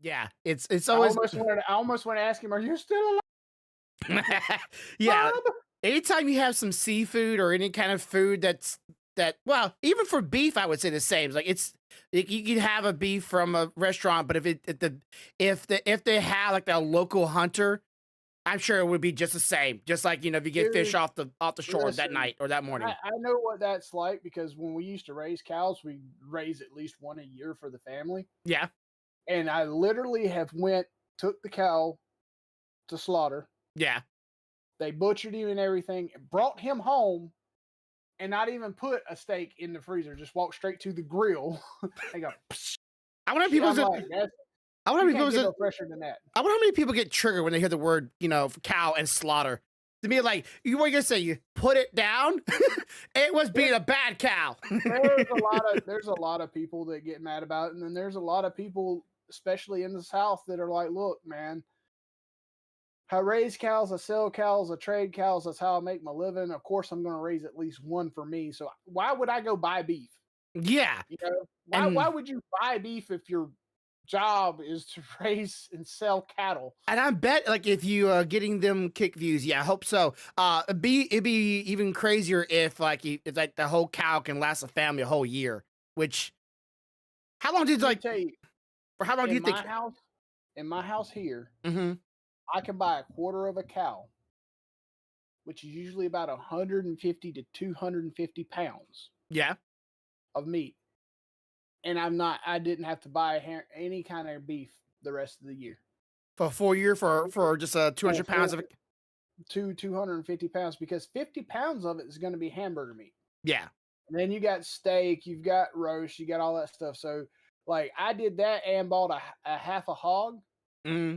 Yeah, it's always I almost want to ask him, "Are you still alive, yeah. Bob?" Anytime you have some seafood or any kind of food well, even for beef, I would say the same. Like you can have a beef from a restaurant, but if they have like a local hunter, I'm sure it would be just the same. Just like if you get fish Dude, off the shore that listen, night or that I morning. I know what that's like because when we used to raise cows, we raise at least one a year for the family, Yeah, and I literally have took the cow to slaughter. yeah. They butchered him and everything, brought him home, and not even put a steak in the freezer, just walked straight to the grill. They go, I wonder how people I'm like, "That's I wonder how you many can't get people no fresher than that." I wonder how many people get triggered when they hear the word, cow and slaughter. To me, like, what you gonna say? You put it down? It was There being a bad cow. there's a lot of people that get mad about it, and then there's a lot of people, especially in the South, that are like, "Look, man, I raise cows, I sell cows, I trade cows. That's how I make my living. Of course, I'm going to raise at least one for me. So why would I go buy beef? Yeah, You know, why and would you buy beef if your job is to raise and sell cattle?" I bet, like, if you are getting them kick views, yeah, I hope so. It'd be even crazier if if like the whole cow can last a family a whole year. Which how long did Let me like tell you, for how long do in you think? my house here, Hmm. I can buy a quarter of a cow, which is usually about 150 to 250 pounds Yeah, of meat, and I didn't have to buy any kind of beef the rest of the year. for a full year for just 200 pounds Full of it. 250 pounds because 50 pounds of it is going to be hamburger meat. Yeah, And then you got steak, you've got roast, you got all that stuff. So, like, I did that and bought a half a hog hmm.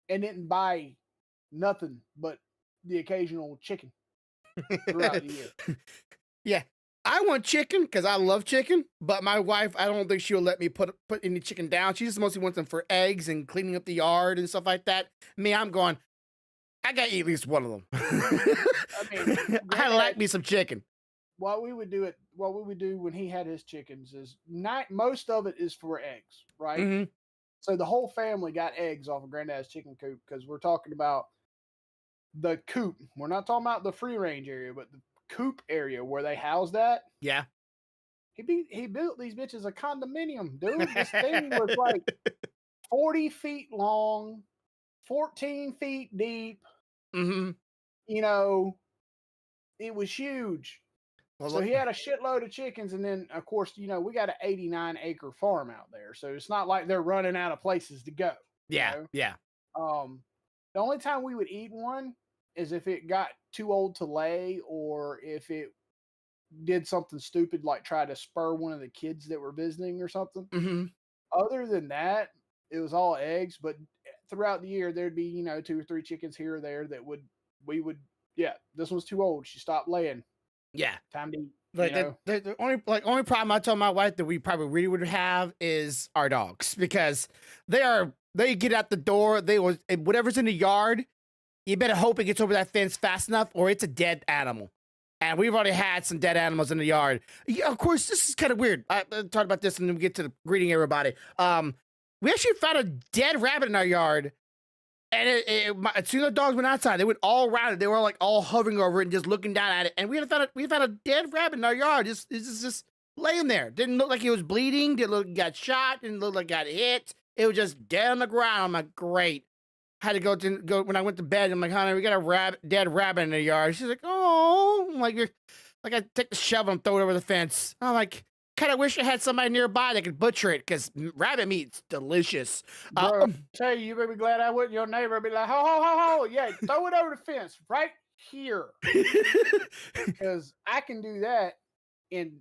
and didn't buy nothing but the occasional chicken throughout the year. Yeah. I want chicken because I love chicken, but my wife, I don't think she'll let me put any chicken down. She just mostly wants them for eggs and cleaning up the yard and stuff like that. Me, I'm going, I gotta eat at least one of them. I mean, I like granddad, me some chicken. what we would do when he had his chickens is not most of it is for eggs, right? Hmm. So the whole family got eggs off of granddad's chicken coop because we're talking about the coop. We're not talking about the free range area, but the coop area where they house that. Yeah. He built these bitches a condominium, dude. This thing was like 40 feet long, 14 feet deep. Hmm. You know, it was huge. Well, So look, he had a shitload of chickens, and then of course, we got an 89-acre farm out there. So it's not like they're running out of places to go, you yeah, know. yeah, Um, the only time we would eat one is if it got too old to lay or if it did something stupid like try to spur one of the kids that were visiting or something. hmm, Other than that, it was all eggs, but throughout the year there'd be, two or three chickens here or there that we would yeah, this one's too old. She stopped laying. yeah. Time to eat, Like the only problem I told my wife that we probably really would have is our dogs because they get out the door, whatever's in the yard, you better hope it gets over that fence fast enough or it's a dead animal. And we've already had some dead animals in the yard. Yeah, of course, this is kind of weird. I'll talk about this and then we get to greeting everybody. We actually found a dead rabbit in our yard. And as soon as the dogs went outside, they went all around it. They were like all hovering over it and just looking down at it. And we found a dead rabbit in our yard. Just laying there. Didn't look like he was bleeding. Didn't look like he got shot. Didn't look like he got hit. It was just dead on the ground. I'm like, great. Had to go when I went to bed. I'm like, honey, we got a dead rabbit in the yard. She's like, oh, I'm like, I take the shovel and throw it over the fence. I'm like, kind of wish I had somebody nearby that could butcher it because rabbit meat's delicious. bro. Tell you, you better be glad I wasn't your neighbor. I'd be like, ho ho ho ho, yeah, throw it over the fence right here because I can do that in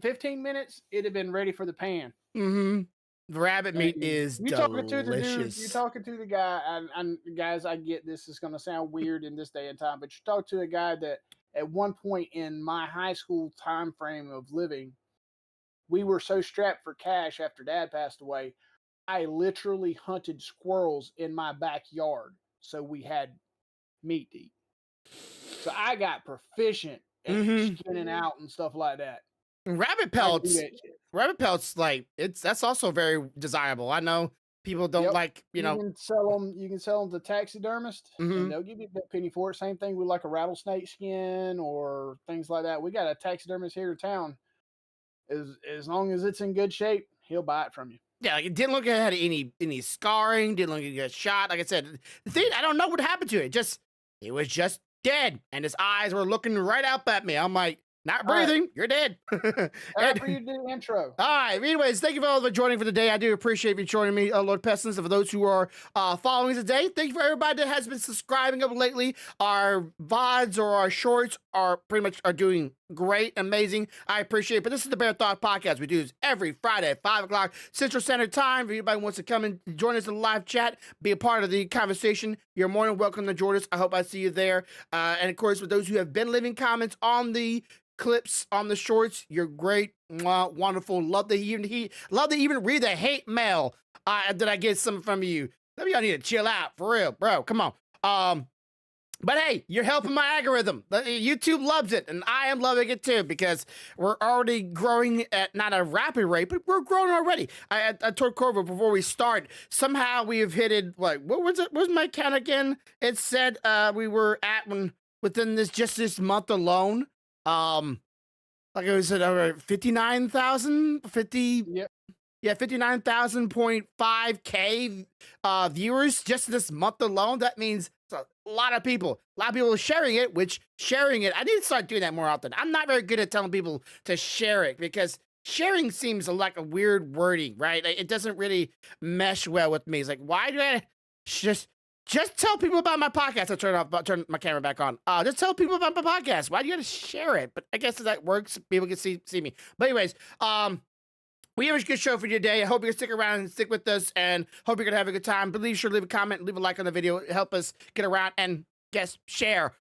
15 minutes. It'd have been ready for the pan. Hmm. The rabbit meat is You talking to the dude, you delicious. talking to the guy, and guys, I get this is going to sound weird in this day and time, but you talk to a guy that at one point in my high school time frame of living, we were so strapped for cash after dad passed away. I literally hunted squirrels in my backyard so we had meat to eat. So I got proficient at Hmm. skinning out and stuff like that. Rabbit I can do pelts, that shit. rabbit pelts, like that's also very desirable. I know People don't Yep. like, you You know. can sell them. You can sell them to taxidermist, and Mhm. they'll give you a penny for it. Same thing with like a rattlesnake skin or things like that. We got a taxidermist here in town. As long as it's in good shape, he'll buy it from you. Yeah, like, it didn't look like it had any scarring, didn't look like it got shot. Like I said, the thing, I don't know what happened to it. Just it was just dead, and his eyes were looking right up at me. I'm like, not All right, breathing, you're dead. time for And you to do the intro. all right. Anyways, thank you all for joining for the day. I do appreciate you joining me, Lord Pestilence. And for those who are following today, thank you for everybody that has been subscribing up lately. Our VODs or our shorts are pretty much are doing great, amazing. I appreciate it. But this is the Bear Thought Podcast. We do this every Friday at 5 o'clock Central Standard Time. If anybody wants to come and join us in the live chat, be a part of the conversation, you're more than welcome to join us. I hope I see you there. And of course, for those who have been leaving comments on the clips on the shorts, you're great. Mwah, wonderful. Love to even read the hate mail that I get some from you. Maybe y'all need to chill out for real, bro. Come on. But hey, you're helping my algorithm. YouTube loves it, and I am loving it too because we're already growing at not a rapid rate, but we're growing already. I told Corvo before we start. Somehow we have hit it. Like, what was it? What was my count again? It said we were at within this month alone. Like it was at 59,000, 50, Yep. yeah, 59,000.5K viewers just this month alone. That means it's a lot of people. A lot of people are sharing it, which sharing it, I need to start doing that more often. I'm not very good at telling people to share it because sharing seems like a weird wording, right? It doesn't really mesh well with me. It's like, why do I just tell people about my podcast? I'll turn my camera back on. Just tell people about my podcast. Why do you gotta share it? But I guess that works. People can see me. But anyways, we have a good show for you today. I hope you can stick around and stick with us, and hope you're gonna have a good time. But be sure to leave a comment, leave a like on the video, help us get around, and share.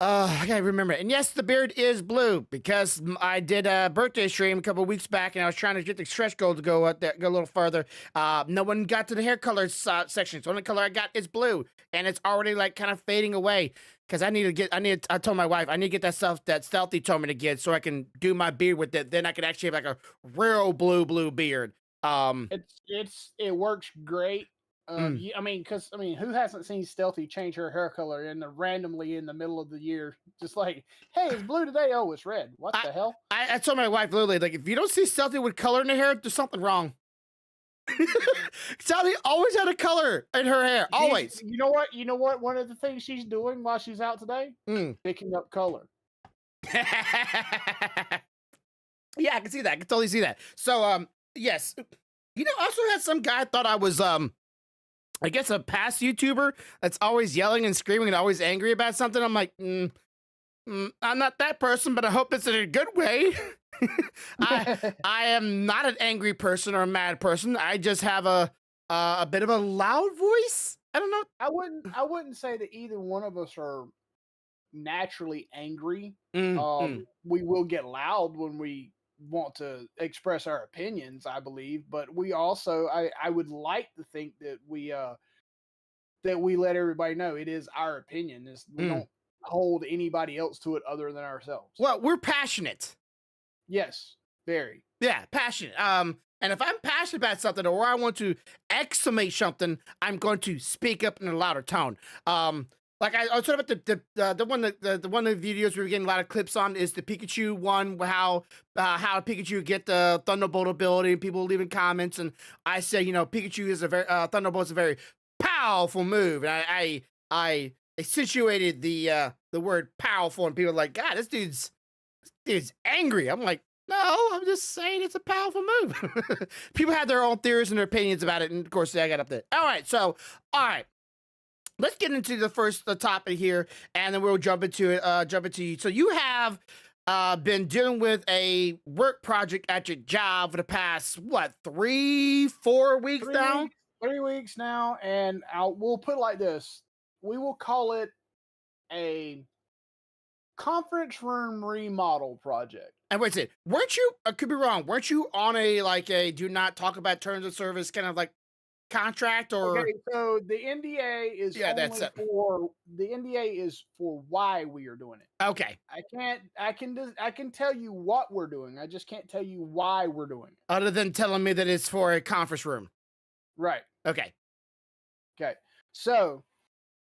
I gotta remember it. And yes, the beard is blue because I did a birthday stream a couple weeks back, and I was trying to get the stretch goal to go up there, go a little further. No one got to the hair color section, so the only color I got is blue, and it's already like kind of fading away. Because I told my wife I need to get that stealthy told me to get so I can do my beard with it. Then I can actually have like a real blue beard. It works great. Mm. Because who hasn't seen Stealthy change her hair color randomly in the middle of the year? Just like, hey, it's blue today. Oh, it's red. What the hell? I told my wife literally, like, if you don't see Stealthy with color in her hair, there's something wrong. Stealthy always had a color in her hair. Always. You know what? You know what? One of the things she's doing while she's out today, picking up color. Yeah, I can see that. I can totally see that. So, yes. You know, I also had some guy thought I was, I guess a past YouTuber that's always yelling and screaming and always angry about something. I'm like, I'm not that person, but I hope it's in a good way. I am not an angry person or a mad person. I just have a bit of a loud voice. I don't know. I wouldn't say that either one of us are naturally angry. We will get loud when we want to express our opinions, I believe, but we also I would like to think that we let everybody know it is our opinion. We don't hold anybody else to it other than ourselves. Well, we're passionate. Yes, very. Yeah, passionate. And if I'm passionate about something or I want to exclamate something, I'm going to speak up in a louder tone. Like I was talking about the one of the videos we were getting a lot of clips on is the Pikachu one, how Pikachu get the Thunderbolt ability, and people leaving comments, and I say, you know, Pikachu is a very Thunderbolt's a very powerful move, and I accentuated the word powerful, and people are like, God, this dude's angry. I'm like, no, I'm just saying it's a powerful move. People have their own theories and their opinions about it, and of course, I got up there. All right. Let's get into the topic here, and then we'll jump into it. So you have been dealing with a work project at your job for the past, what, 3-4 weeks now? 3 weeks now, and we'll put it like this. We will call it a conference room remodel project. And wait a second, weren't you, I could be wrong, weren't you on a do not talk about terms of service kind of like contract or? Okay, so the NDA is the NDA is for why we are doing it. Okay. I can tell you what we're doing. I just can't tell you why we're doing it. Other than telling me that it's for a conference room. Right. Okay. Okay. So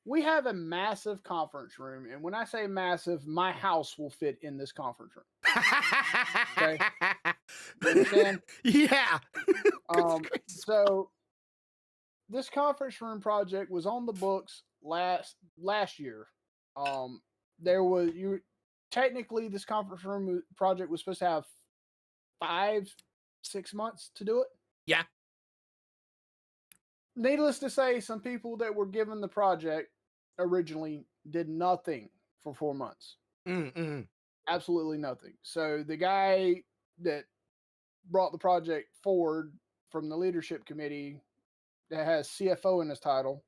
we have a massive conference room, and when I say massive, my house will fit in this conference room. Okay. You understand? Yeah. Goodness Um, gracious. so this conference room project was on the books last year. There was you technically this conference room project was supposed to have 5 6 months to do it. Yeah. Needless to say, some people that were given the project originally did nothing for 4 months. Mm-mm. Absolutely nothing. So the guy that brought the project forward from the leadership committee that has CFO in his title,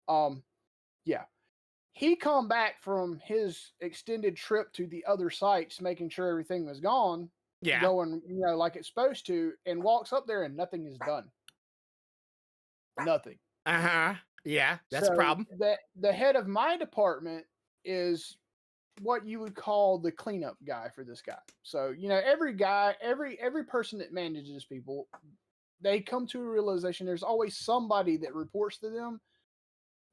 um, yeah, he come back from his extended trip to the other sites, making sure everything was Yeah. going, like it's supposed to, and walks up there and nothing is done. Nothing. Uh-huh. Yeah. That's a So problem. the head of my department is what you would call the cleanup guy for this guy. So, every guy, every person that manages people, they come to a realization there's always somebody that reports to them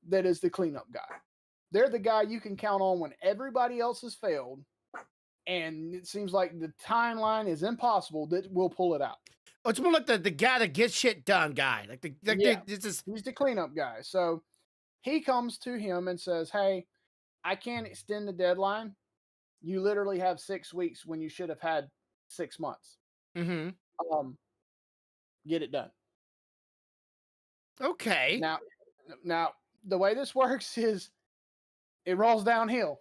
that is the cleanup guy. They're the guy you can count on when everybody else has failed and it seems like the timeline is impossible that will pull it out. Oh, it's more like the guy that gets shit done guy. Yeah, This is he's the cleanup guy. So he comes to him and says, "Hey, I can't extend the deadline. You literally have 6 weeks when you should have had 6 months. mm-hmm. Um, get it done." Okay. Now, now the way this works is it rolls downhill.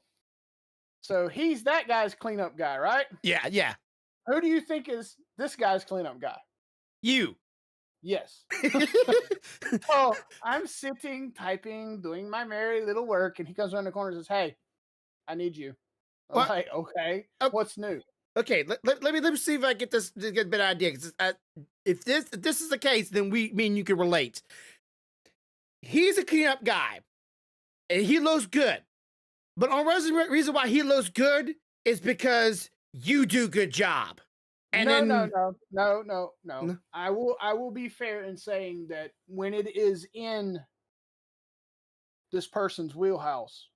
So he's that guy's cleanup guy, right? Yeah, yeah. Who do you think is this guy's cleanup guy? You. Yes. So I'm sitting, typing, doing my merry little work, and he comes around the corner and says, "Hey, I need you." I'm What? like, "Okay, Oh, what's new?" okay. Let me see if I get this to get a better idea. 'Cause, if this is the case, then me and you can relate. He's a cleanup guy, and he looks good. But on reason why he looks good is because you do good job. And No, no, then no, no, no, no. no, I will be fair in saying that when it is in this person's wheelhouse,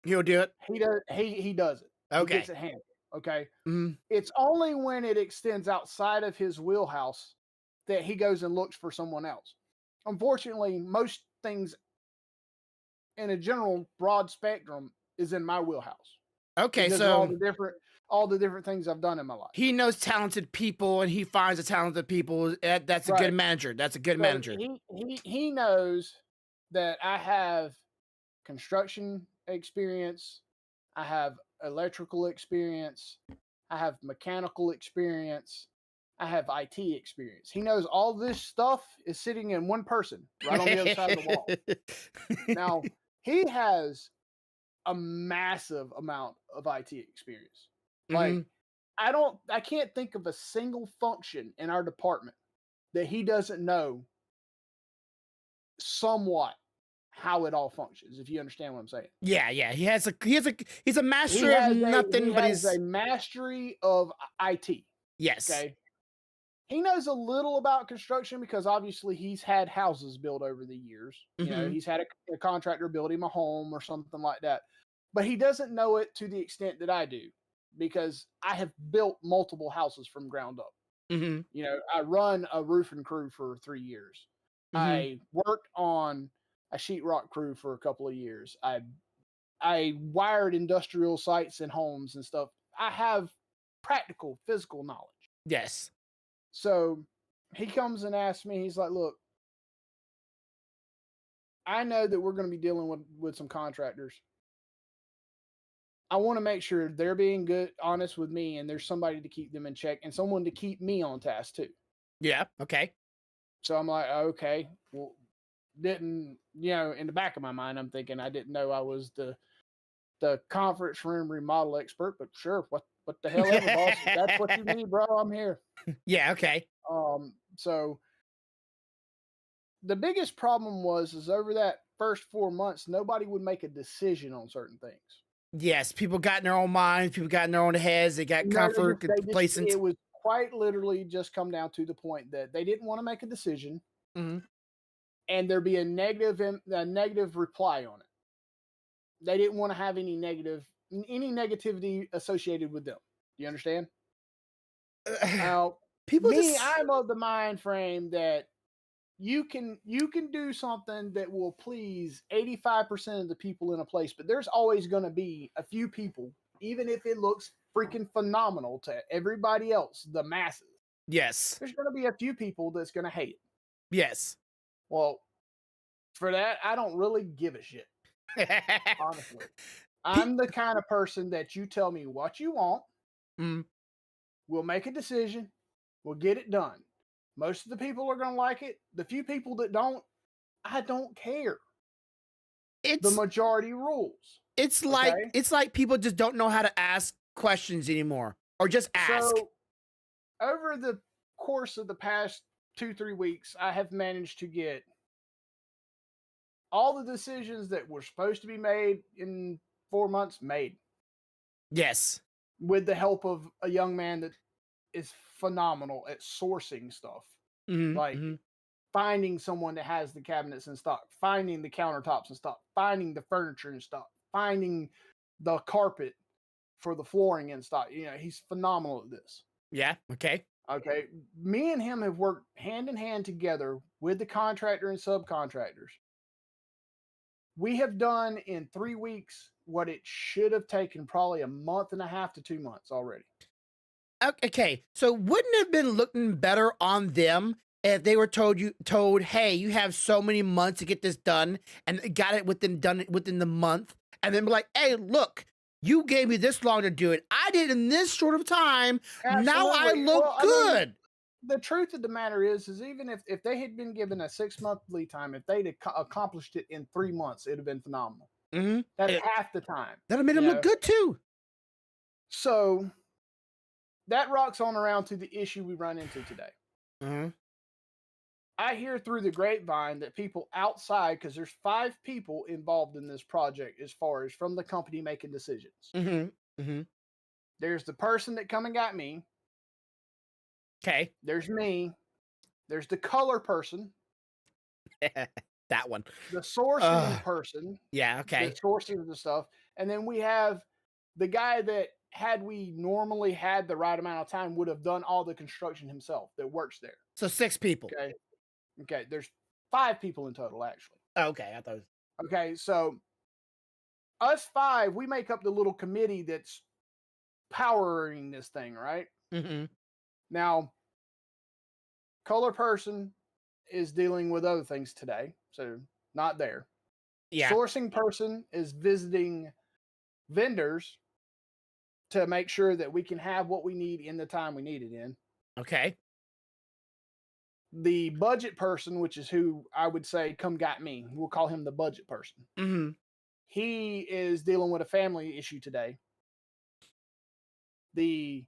he'll do it. he does it. He gets Okay. it handled. Okay. Mm, It's only when it extends outside of his wheelhouse that he goes and looks for someone else. Unfortunately, most things in a general broad spectrum is in my wheelhouse okay, because of all so the different things I've done in my life. he knows talented people and he finds the talented people. That's a good Right. manager. That's a good So manager. he knows that I have construction experience, I have electrical experience, I have mechanical experience, I have IT experience. He knows all this stuff is sitting in one person right on the other side of the wall. Now, he has a massive amount of IT experience. Like, hmm I can't think of a single function in our department that he doesn't know somewhat how it all functions, if you understand what I'm saying. Yeah, yeah. He's a He master of has a he nothing, but has a he's mastery of IT. yes. Okay. He knows a little about construction because obviously he's had houses built over the years. hmm He's had a contractor build him a home or something like that. But he doesn't know it to the extent that I do because I have built multiple houses from ground up. hmm I run a roofing crew for 3 years. hmm I worked on a sheetrock crew for a couple of years. I wired industrial sites and homes and stuff. I have practical physical knowledge. Yes. So he comes and asks me, he's like, "Look, I know that we're going to be dealing with some contractors. I want to make sure they're being good, honest with me, and there's somebody to keep them in check and someone to keep me on task too." Yeah. Okay. So I'm like, "Okay, well, didn't in the back of my mind, I'm thinking I didn't know I was the conference room remodel expert, but sure, what the hell ever, boss. If that's what you need, bro, I'm here." Yeah. Okay. So the biggest problem was over that first 4 months, nobody would make a decision on certain things. Yes. People got in their own minds. People got in their own heads. They got No, comfort, it complacent. was quite literally just come down to the point that they didn't want to make a decision. hmm and there be a negative reply on it. They didn't want to have any negativity associated with them. Do you understand? Now, People me, just I'm of the mind frame that you can do something that will please 85% of the people in a place, but there's always going to be a few people, even if it looks freaking phenomenal to everybody else, the masses. yes. There's going to be a few people that's going to hate it. Yes. Well, for that, I don't really give a shit, honestly. Pe- I'm the kind of person that you tell me what you want, mm, we'll make a decision, we'll get it done. Most of the people are going to like it. The few people that don't, I don't care. The it's majority rules. Okay. it's like people just don't know how to ask questions anymore or just ask. So, over the course of the past 2, 3 weeks, I have managed to get all the decisions that were supposed to be made in 4 months made Yes. with the help of a young man that is phenomenal at sourcing stuff. Hmm. Like Hmm. finding someone that has the cabinets in stock, finding the countertops in stock, finding the furniture in stock, finding the carpet for the flooring in stock. He's phenomenal at this. Yeah. Okay. Okay. Me and him have worked hand in hand together with the contractor and subcontractors. We have done in 3 weeks what it should have taken probably a month and a half to 2 months already. Okay. So wouldn't it have been looking better on them if they were told, hey, you have so many months to get this done, and got it within the month, and then be like, hey, look, you gave me this long to do it. I did in this short of time. Now I Absolutely. look Well, I mean, good. the truth of the matter is even if they had been given a 6 month lead time, if they'd accomplished it in 3 months, it'd have been phenomenal. Hmm. That's half the time, That'll made you him look know. good too. So that rocks on around to the issue we run into today. Hmm. I hear through the grapevine that people outside, because there's 5 people involved in this project as far as from the company making decisions. Hmm. Hmm. There's the person that come and got me. Okay. There's me. There's the color person, That one. the sourcing person Yeah. Okay. that sources the stuff, and then we have the guy that, had we normally had the right amount of time, would have done all the construction himself that works there. So 6 people. Okay. Okay. There's 5 people in total, actually. Okay. I thought. Okay. So us 5, we make up the little committee that's powering this thing, right? Hmm. Now, color person is dealing with other things today, so not there. Yeah. Sourcing person is visiting vendors to make sure that we can have what we need in the time we need it in. Okay. The budget person, which is who I would say come got me, we'll call him the budget person. Hmm. He is dealing with a family issue today. The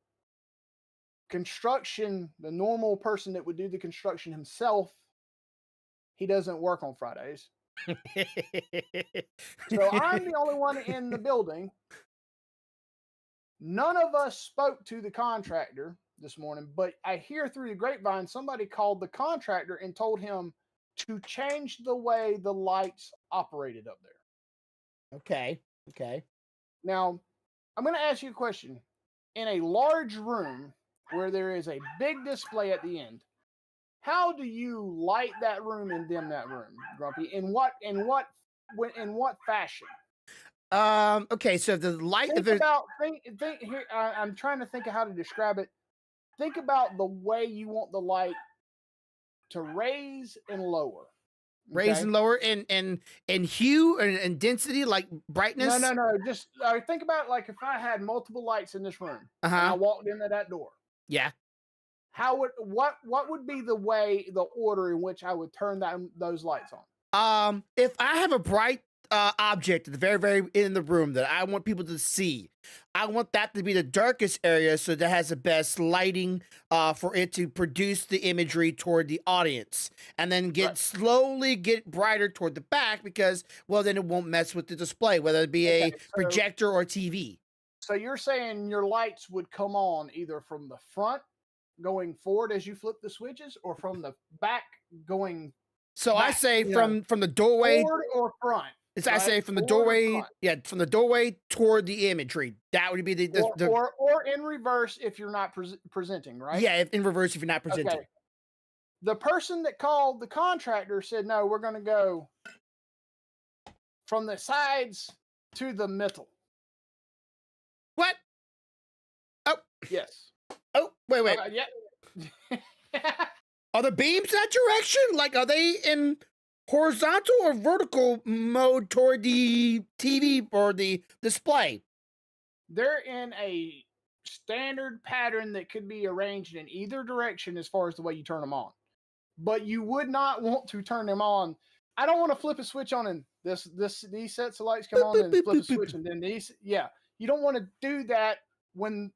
the normal person that would do the construction himself, he doesn't work on Fridays. So I'm the only one in the building. None of us spoke to the contractor this morning, but I hear through the grapevine somebody called the contractor and told him to change the way the lights operated up there. Okay. Okay. Now, I'm going to ask you a question. In a large room where there is a big display at the end, how do you light that room and dim that room, Grumpy? In what fashion? Okay, so the light if Think there's about think here. I'm trying to think of how to describe it. Think about the way you want the light to raise and lower. raise Okay. and lower in hue and density, like No, brightness. no, no. Just think about like if I had multiple lights in this room and I Uh-huh. walked into that door. Yeah. What would be the order in which I would turn those lights on? If I have a bright object at the very, very in the room that I want people to see, I want that to be the darkest area so that has the best lighting for it to produce the imagery toward the audience. And then Right. slowly get brighter toward the back because, well, then it won't mess with the display, whether it be Okay. a projector or TV. So you're saying your lights would come on either from the front going forward as you flip the switches, or from the back going So I back, say from the doorway. forward or front, I say right? from the Forward or doorway. front, Yeah, from the doorway toward the imagery. That would be the or in reverse if you're not presenting, right? yeah, in reverse if you're not Okay. presenting. The person that called the contractor said, no, we're going to go from the sides to the middle. What? Oh, Yes. oh, wait. Yeah. Are the beams that direction? Like, are they in horizontal or vertical mode toward the TV or the display? They're in a standard pattern that could be arranged in either direction as far as the way you turn them on. But you would not want to turn them on. I don't want to flip a switch on and these sets of lights come Boop, on boop, and boop, flip a boop, boop. switch and then these. Yeah. You don't want to do that when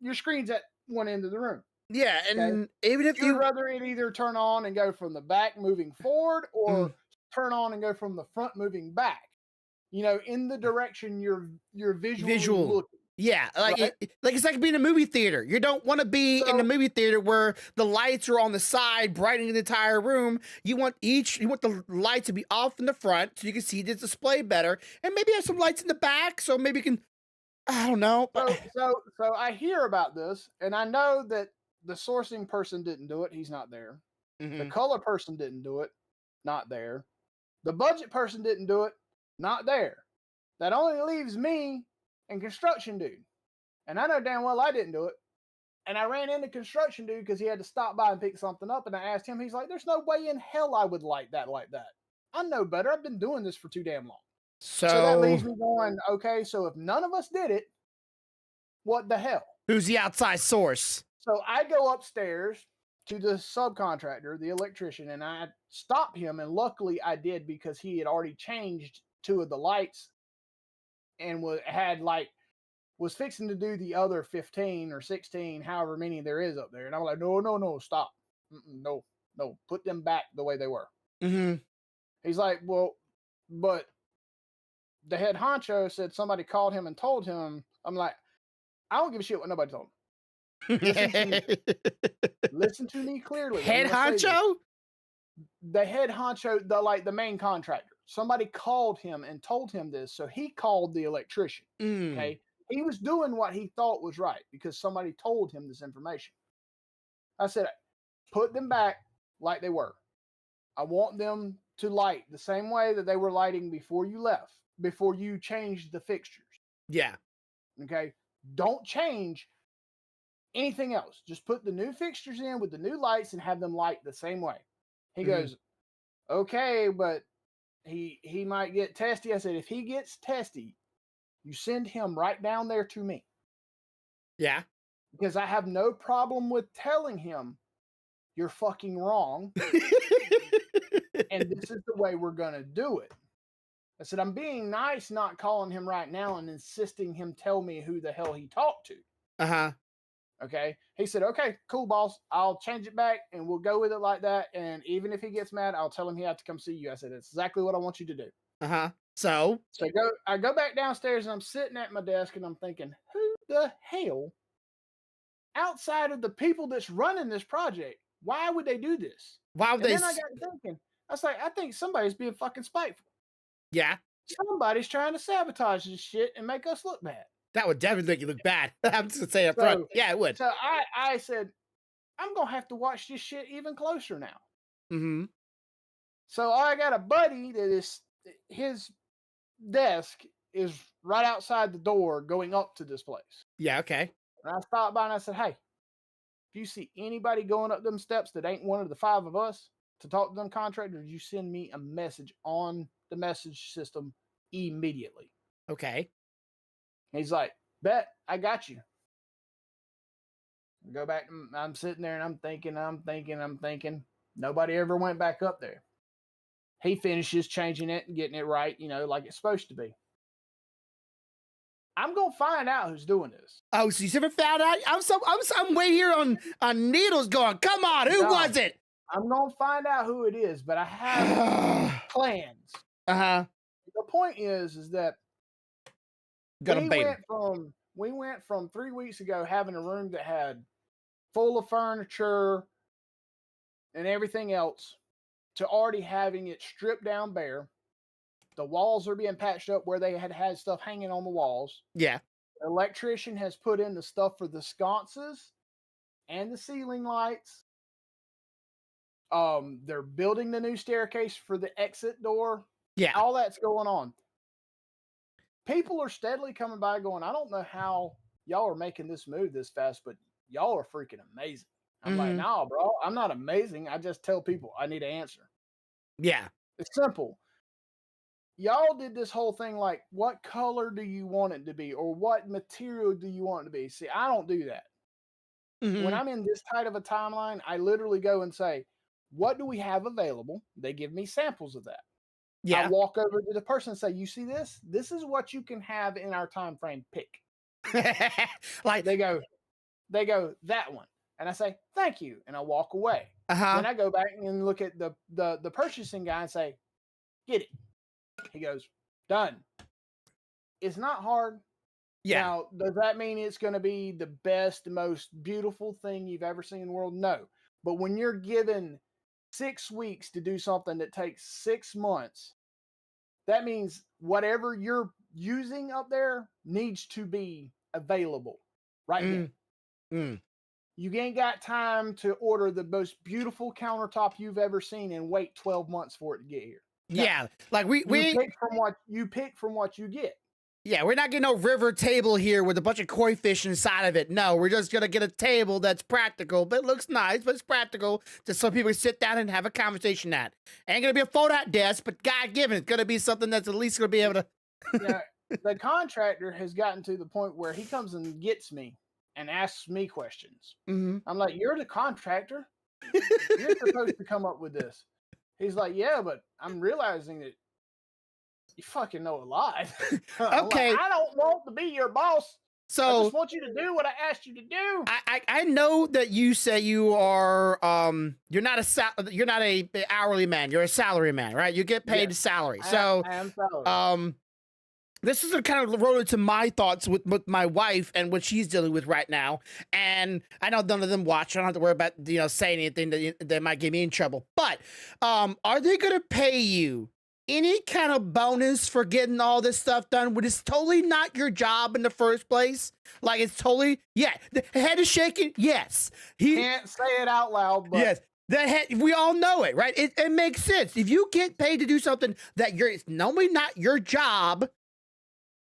your screen's at one end of the room. Yeah, Okay. and even if You would you rather it either turn on and go from the back moving forward or turn on and go from the front moving back. You know, in the direction you're visually visual. looking. Yeah, like Right? like it's like being in a movie theater. You don't want to be in a So movie theater where the lights are on the side, brightening the entire room. You want the lights to be off in the front so you can see the display better, and maybe have some lights in the back so maybe you can. I don't know, but so I hear about this, and I know that the sourcing person didn't do it. He's not there. The Mhm. color person didn't do it. Not there. The budget person didn't do it. Not there. That only leaves me and construction dude. And I know damn well I didn't do it. And I ran into construction dude because he had to stop by and pick something up. And I asked him, he's like, "There's no way in hell I would like that like that. I know better. I've been doing this for too damn long." So that So leaves me going, okay, so if none of us did it, what the hell? who's the outside source? So I go upstairs to the subcontractor, the electrician, and I stop him. And luckily I did because he had already changed two of the lights and was fixing to do the other 15 or 16, however many there is up there. And I'm like, no, stop. No, put them back the way they were. Mm-hmm. He's like, well, but the head honcho said somebody called him and told him. I'm like, I don't give a shit what nobody told him. Listen to me. Listen to me clearly. Head honcho? The head honcho, the main contractor. Somebody called him and told him this, so he called the electrician. Mm. Okay. He was doing what he thought was right because somebody told him this information. I said, put them back like they were. I want them to light the same way that they were lighting before you left, before you changed the fixtures. Yeah. Okay. Don't change anything else. Just put the new fixtures in with the new lights and have them light the same way. He goes, okay, but he might get testy. I said, if he gets testy, you send him right down there to me. Yeah. Because I have no problem with telling him you're fucking wrong. And this is the way we're going to do it. I said, I'm being nice, not calling him right now and insisting him tell me who the hell he talked to. Uh-huh. Okay. He said, okay, cool, boss. I'll change it back and we'll go with it like that. And even if he gets mad, I'll tell him he has to come see you. I said, that's exactly what I want you to do. Uh-huh. So I go back downstairs and I'm sitting at my desk and I'm thinking, who the hell outside of the people that's running this project, why would they do this? why would And they? then I got thinking, I was like, I think somebody's being fucking spiteful. Yeah. Somebody's trying to sabotage this shit and make us look bad. That would definitely make you look bad. I'm just gonna say up front. Yeah, it would. So I said, I'm gonna have to watch this shit even closer now. Mm-hmm. So I got a buddy that is his desk is right outside the door going up to this place. Yeah, okay. And I stopped by and I said, hey, if you see anybody going up them steps that ain't one of the five of us to talk to them contractors, you send me a message on the message system immediately. Okay. And he's like, bet, I got you. Go back. I'm sitting there and I'm thinking. Nobody ever went back up there. He finishes changing it and getting it right, like it's supposed to be. I'm gonna find out who's doing this. Oh, so you never found out? I'm way here on needles going, come on, who was it? I'm gonna find out who it is, but I have plans. Uh-huh. The point is that we went from 3 weeks ago having a room that had full of furniture and everything else to already having it stripped down bare. The walls are being patched up where they had stuff hanging on the walls. Yeah. The electrician has put in the stuff for the sconces and the ceiling lights. They're building the new staircase for the exit door. Yeah. All that's going on. People are steadily coming by going, I don't know how y'all are making this move this fast, but y'all are freaking amazing. I'm like, nah, bro, I'm not amazing. I just tell people I need an answer. Yeah. It's simple. Y'all did this whole thing like, what color do you want it to be? Or what material do you want it to be? See, I don't do that. When I'm in this tight of a timeline, I literally go and say, what do we have available? They give me samples of that. I Yeah. walk over to the person and say, you see this? This is what you can have in our time frame. Pick. Like They go, that one. And I say, thank you. And I walk away. uh-huh. Then I go back and look at the purchasing guy and say, get it. He goes, done. It's not hard. Yeah. Now, does that mean it's going to be the best, most beautiful thing you've ever seen in the world? No. But when you're given 6 weeks to do something that takes 6 months, that means whatever you're using up there needs to be available right then. You ain't got time to order the most beautiful countertop you've ever seen and wait 12 months for it to get here. No. Yeah. Like we pick from what you get. Yeah, we're not getting no river table here with a bunch of koi fish inside of it. No, we're just gonna get a table that's practical, but it looks nice, but it's practical, just so people can sit down and have a conversation at. Ain't gonna be a fold-out desk, but God given, it's gonna be something that's at least gonna be able to. Yeah, the contractor has gotten to the point where he comes and gets me and asks me questions. I'm like, you're the contractor. You're supposed to come up with this. He's like, yeah, but I'm realizing that you fucking know a lot. Okay. Like, I don't want to be your boss. So I just want you to do what I asked you to do. I know that you say you are you're not a hourly man, you're a salary man, right? You get paid salary. So I am salary. This is kind of rolled into my thoughts with my wife and what she's dealing with right now. And I know none of them watch. I don't have to worry about saying anything that might get me in trouble. But are they going to pay you any kind of bonus for getting all this stuff done when it's totally not your job in the first place? Like it's totally, yeah, the head is shaking. Yes. He can't say it out loud, but yes. We all know it, right? It makes sense. If you get paid to do something that it's normally not your job,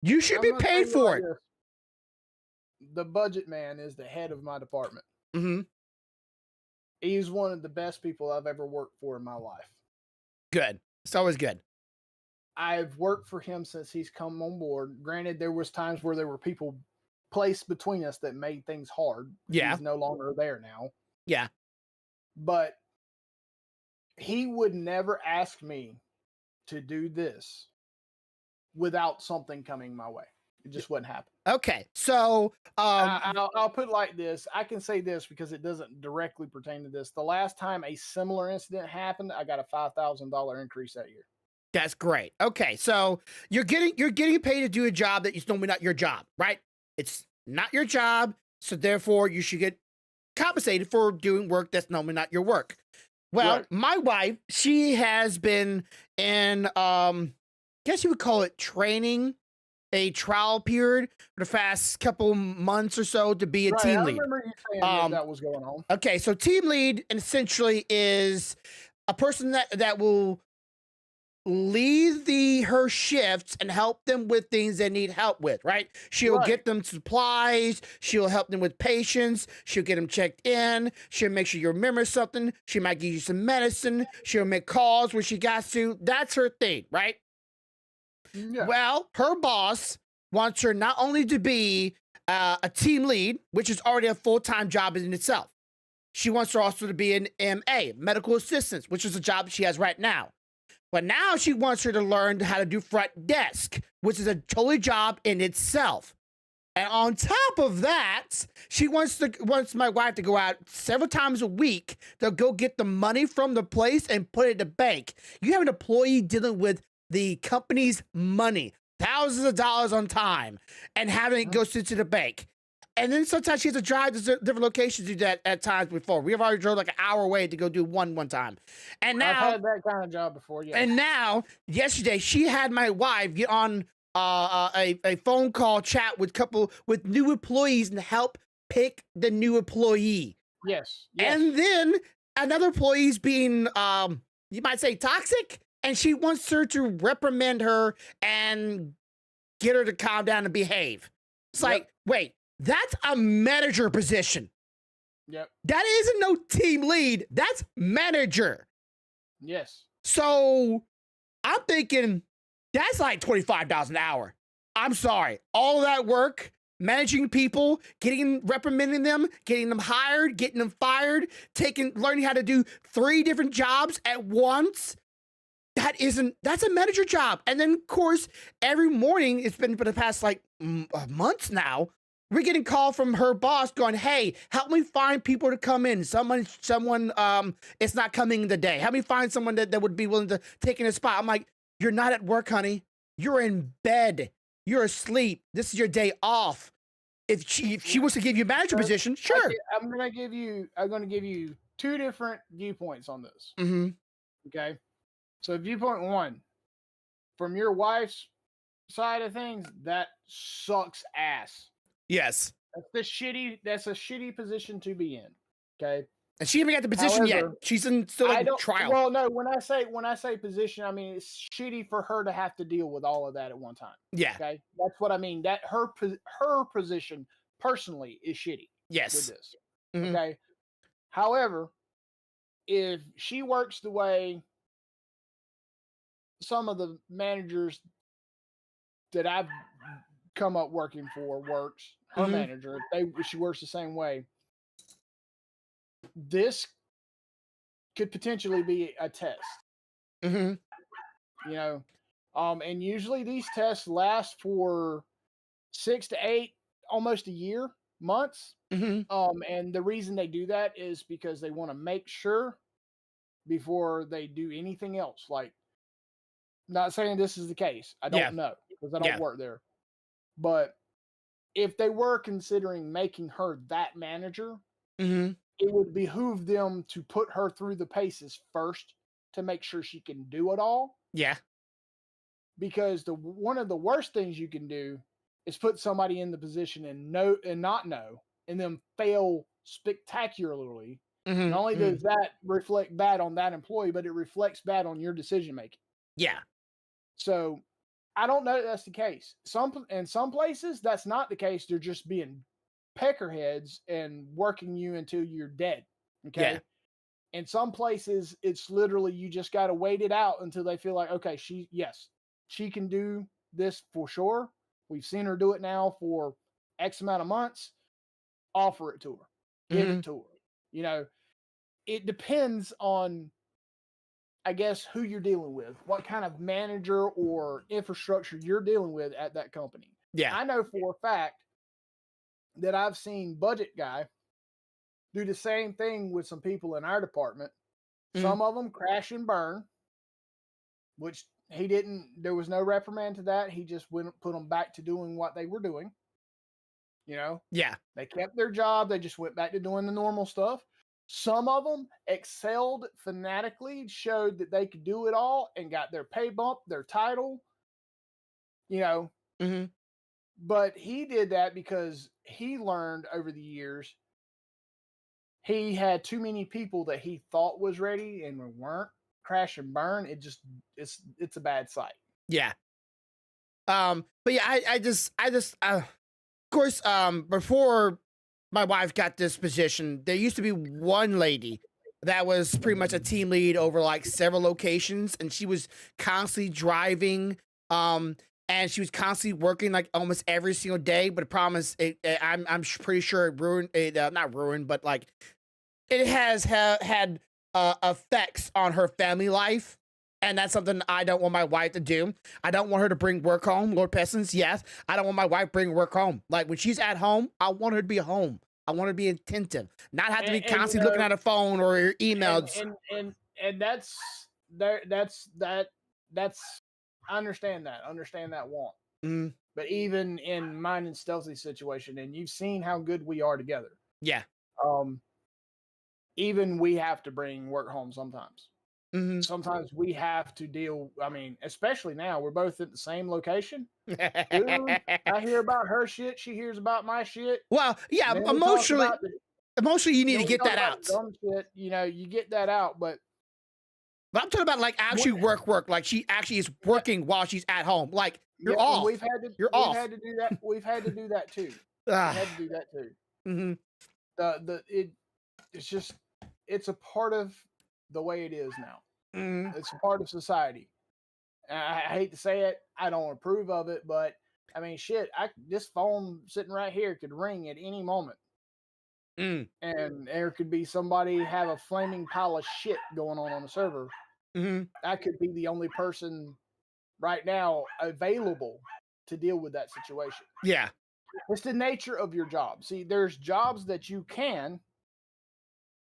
you should be paid for it. The budget man is the head of my department. He's one of the best people I've ever worked for in my life. Good. It's always good. I've worked for him since he's come on board. Granted, there was times where there were people placed between us that made things hard. Yeah. He's no longer there now. Yeah. But he would never ask me to do this without something coming my way. It just wouldn't happen. Okay. So I'll put it like this. I can say this because it doesn't directly pertain to this. The last time a similar incident happened, I got a $5,000 increase that year. That's great. Okay, so you're getting paid to do a job that is normally not your job, right? It's not your job, so therefore you should get compensated for doing work that's normally not your work. Well, right. My wife, she has been in guess you would call it training, a trial period for the past couple months or so to be a team lead. I remember you saying that was going on. Okay, so team lead essentially is a person that will lead her shifts and help them with things they need help with, right? She'll get them supplies. She'll help them with patients. She'll get them checked in. She'll make sure you remember something. She might give you some medicine. She'll make calls when she got to. That's her thing, right? Yeah. Well, her boss wants her not only to be a team lead, which is already a full-time job in itself. She wants her also to be an MA, medical assistant, which is a job she has right now. But now she wants her to learn how to do front desk, which is a totally job in itself. And on top of that, she wants my wife to go out several times a week to go get the money from the place and put it in the bank. You have an employee dealing with the company's money, thousands of dollars on time, and having it go into the bank. And then sometimes she has to drive to different locations to do that at times before. We have already drove like an hour away to go do one time. And I've now had that kind of job before. Yes. and now, yesterday, she had my wife get on a phone call chat with new employees and help pick the new employee. Yes. Yes. And then another employee's being you might say toxic, and she wants her to reprimand her and get her to calm down and behave. It's like, wait, that's a manager position. Yep. That isn't no team lead. That's manager. Yes. So I'm thinking that's like $25 an hour. I'm sorry. All of that work, managing people, reprimanding them, getting them hired, getting them fired, learning how to do 3 different jobs at once. That's a manager job. And then, of course, every morning, it's been for the past like months now, we're getting call from her boss going, hey, help me find people to come in. Someone is not coming today. Help me find someone that would be willing to take in a spot. I'm like, you're not at work, honey. You're in bed. You're asleep. This is your day off. If she wants to give you a manager position, sure. I'm gonna give you 2 different viewpoints on this. Mm-hmm. Okay. So viewpoint 1, from your wife's side of things, that sucks ass. Yes. That's a shitty position to be in. Okay. And she haven't got the position yet. She's still in trial. Well, no, when I say position, I mean it's shitty for her to have to deal with all of that at one time. Yeah. Okay. That's what I mean. That her position personally is shitty. Yes. With this. Mm-hmm. Okay. However, if she works the way some of the managers that I've come up working for works, her manager, if she works the same way, this could potentially be a test. Mm-hmm. You know, and usually these tests last for 6 to 8, almost a year, months. Mm-hmm. And the reason they do that is because they want to make sure before they do anything else. Like, not saying this is the case. I don't know because I don't work there. But if they were considering making her that manager, it would behoove them to put her through the paces first to make sure she can do it all. Yeah. Because one of the worst things you can do is put somebody in the position and not know, and then fail spectacularly. Not only does that reflect bad on that employee, but it reflects bad on your decision making. Yeah. So I don't know that that's the case. In some places that's not the case. They're just being peckerheads and working you until you're dead. Okay. Yeah. In some places, it's literally you just got to wait it out until they feel like, okay, she can do this for sure. We've seen her do it now for X amount of months. Offer it to her. Give it to her. You know, it depends on, I guess, who you're dealing with, what kind of manager or infrastructure you're dealing with at that company. Yeah. I know for a fact that I've seen Budget Guy do the same thing with some people in our department. Some of them crash and burn, which he didn't, there was no reprimand to that. He just went put them back to doing what they were doing. You know? Yeah. They kept their job. They just went back to doing the normal stuff. Some of them excelled fanatically, showed that they could do it all and got their pay bump, their title, you know. But he did that because he learned over the years he had too many people that he thought was ready and weren't. Crash and burn. It's a bad sight. Yeah. But yeah, I just of course, before my wife got this position, there used to be one lady that was pretty much a team lead over like several locations, and she was constantly driving, and she was constantly working like almost every single day. But the problem is, I'm pretty sure it ruined it, not ruined, but like it has had effects on her family life. And that's something I don't want my wife to do. I don't want her to bring work home. Lord Pessins, yes. I don't want my wife bringing work home. Like when she's at home, I want her to be home. I want her to be attentive, not have to be constantly looking at her phone or her emails. And that's I understand that. I understand that want. But even in mine and Stealthy's situation, and you've seen how good we are together. Yeah. Um, even we have to bring work home sometimes. Hmm. Sometimes we have to deal. I mean, especially now, we're both at the same location. Dude, I hear about her shit. She hears about my shit. Well, yeah, Then we talk emotionally, about the emotionally, you need then to we get talk that about the out. dumb shit. You get that out. But But I'm talking about like what, actually work. Like she actually is yeah, working while she's at home. Like you're yep. And off. You're we've off. had to do that. We've had to do that too. We've had to Ah. do that too. Hmm. It's just it's a part of the way it is now. Hmm. It's a part of society. I hate to say it, I don't approve of it, but I mean, shit, this phone sitting right here could ring at any moment, Mm. and there could be somebody have a flaming pile of shit going on the server. Hmm. I could be the only person right now available to deal with that situation. Yeah. It's the nature of your job. See, there's jobs that you can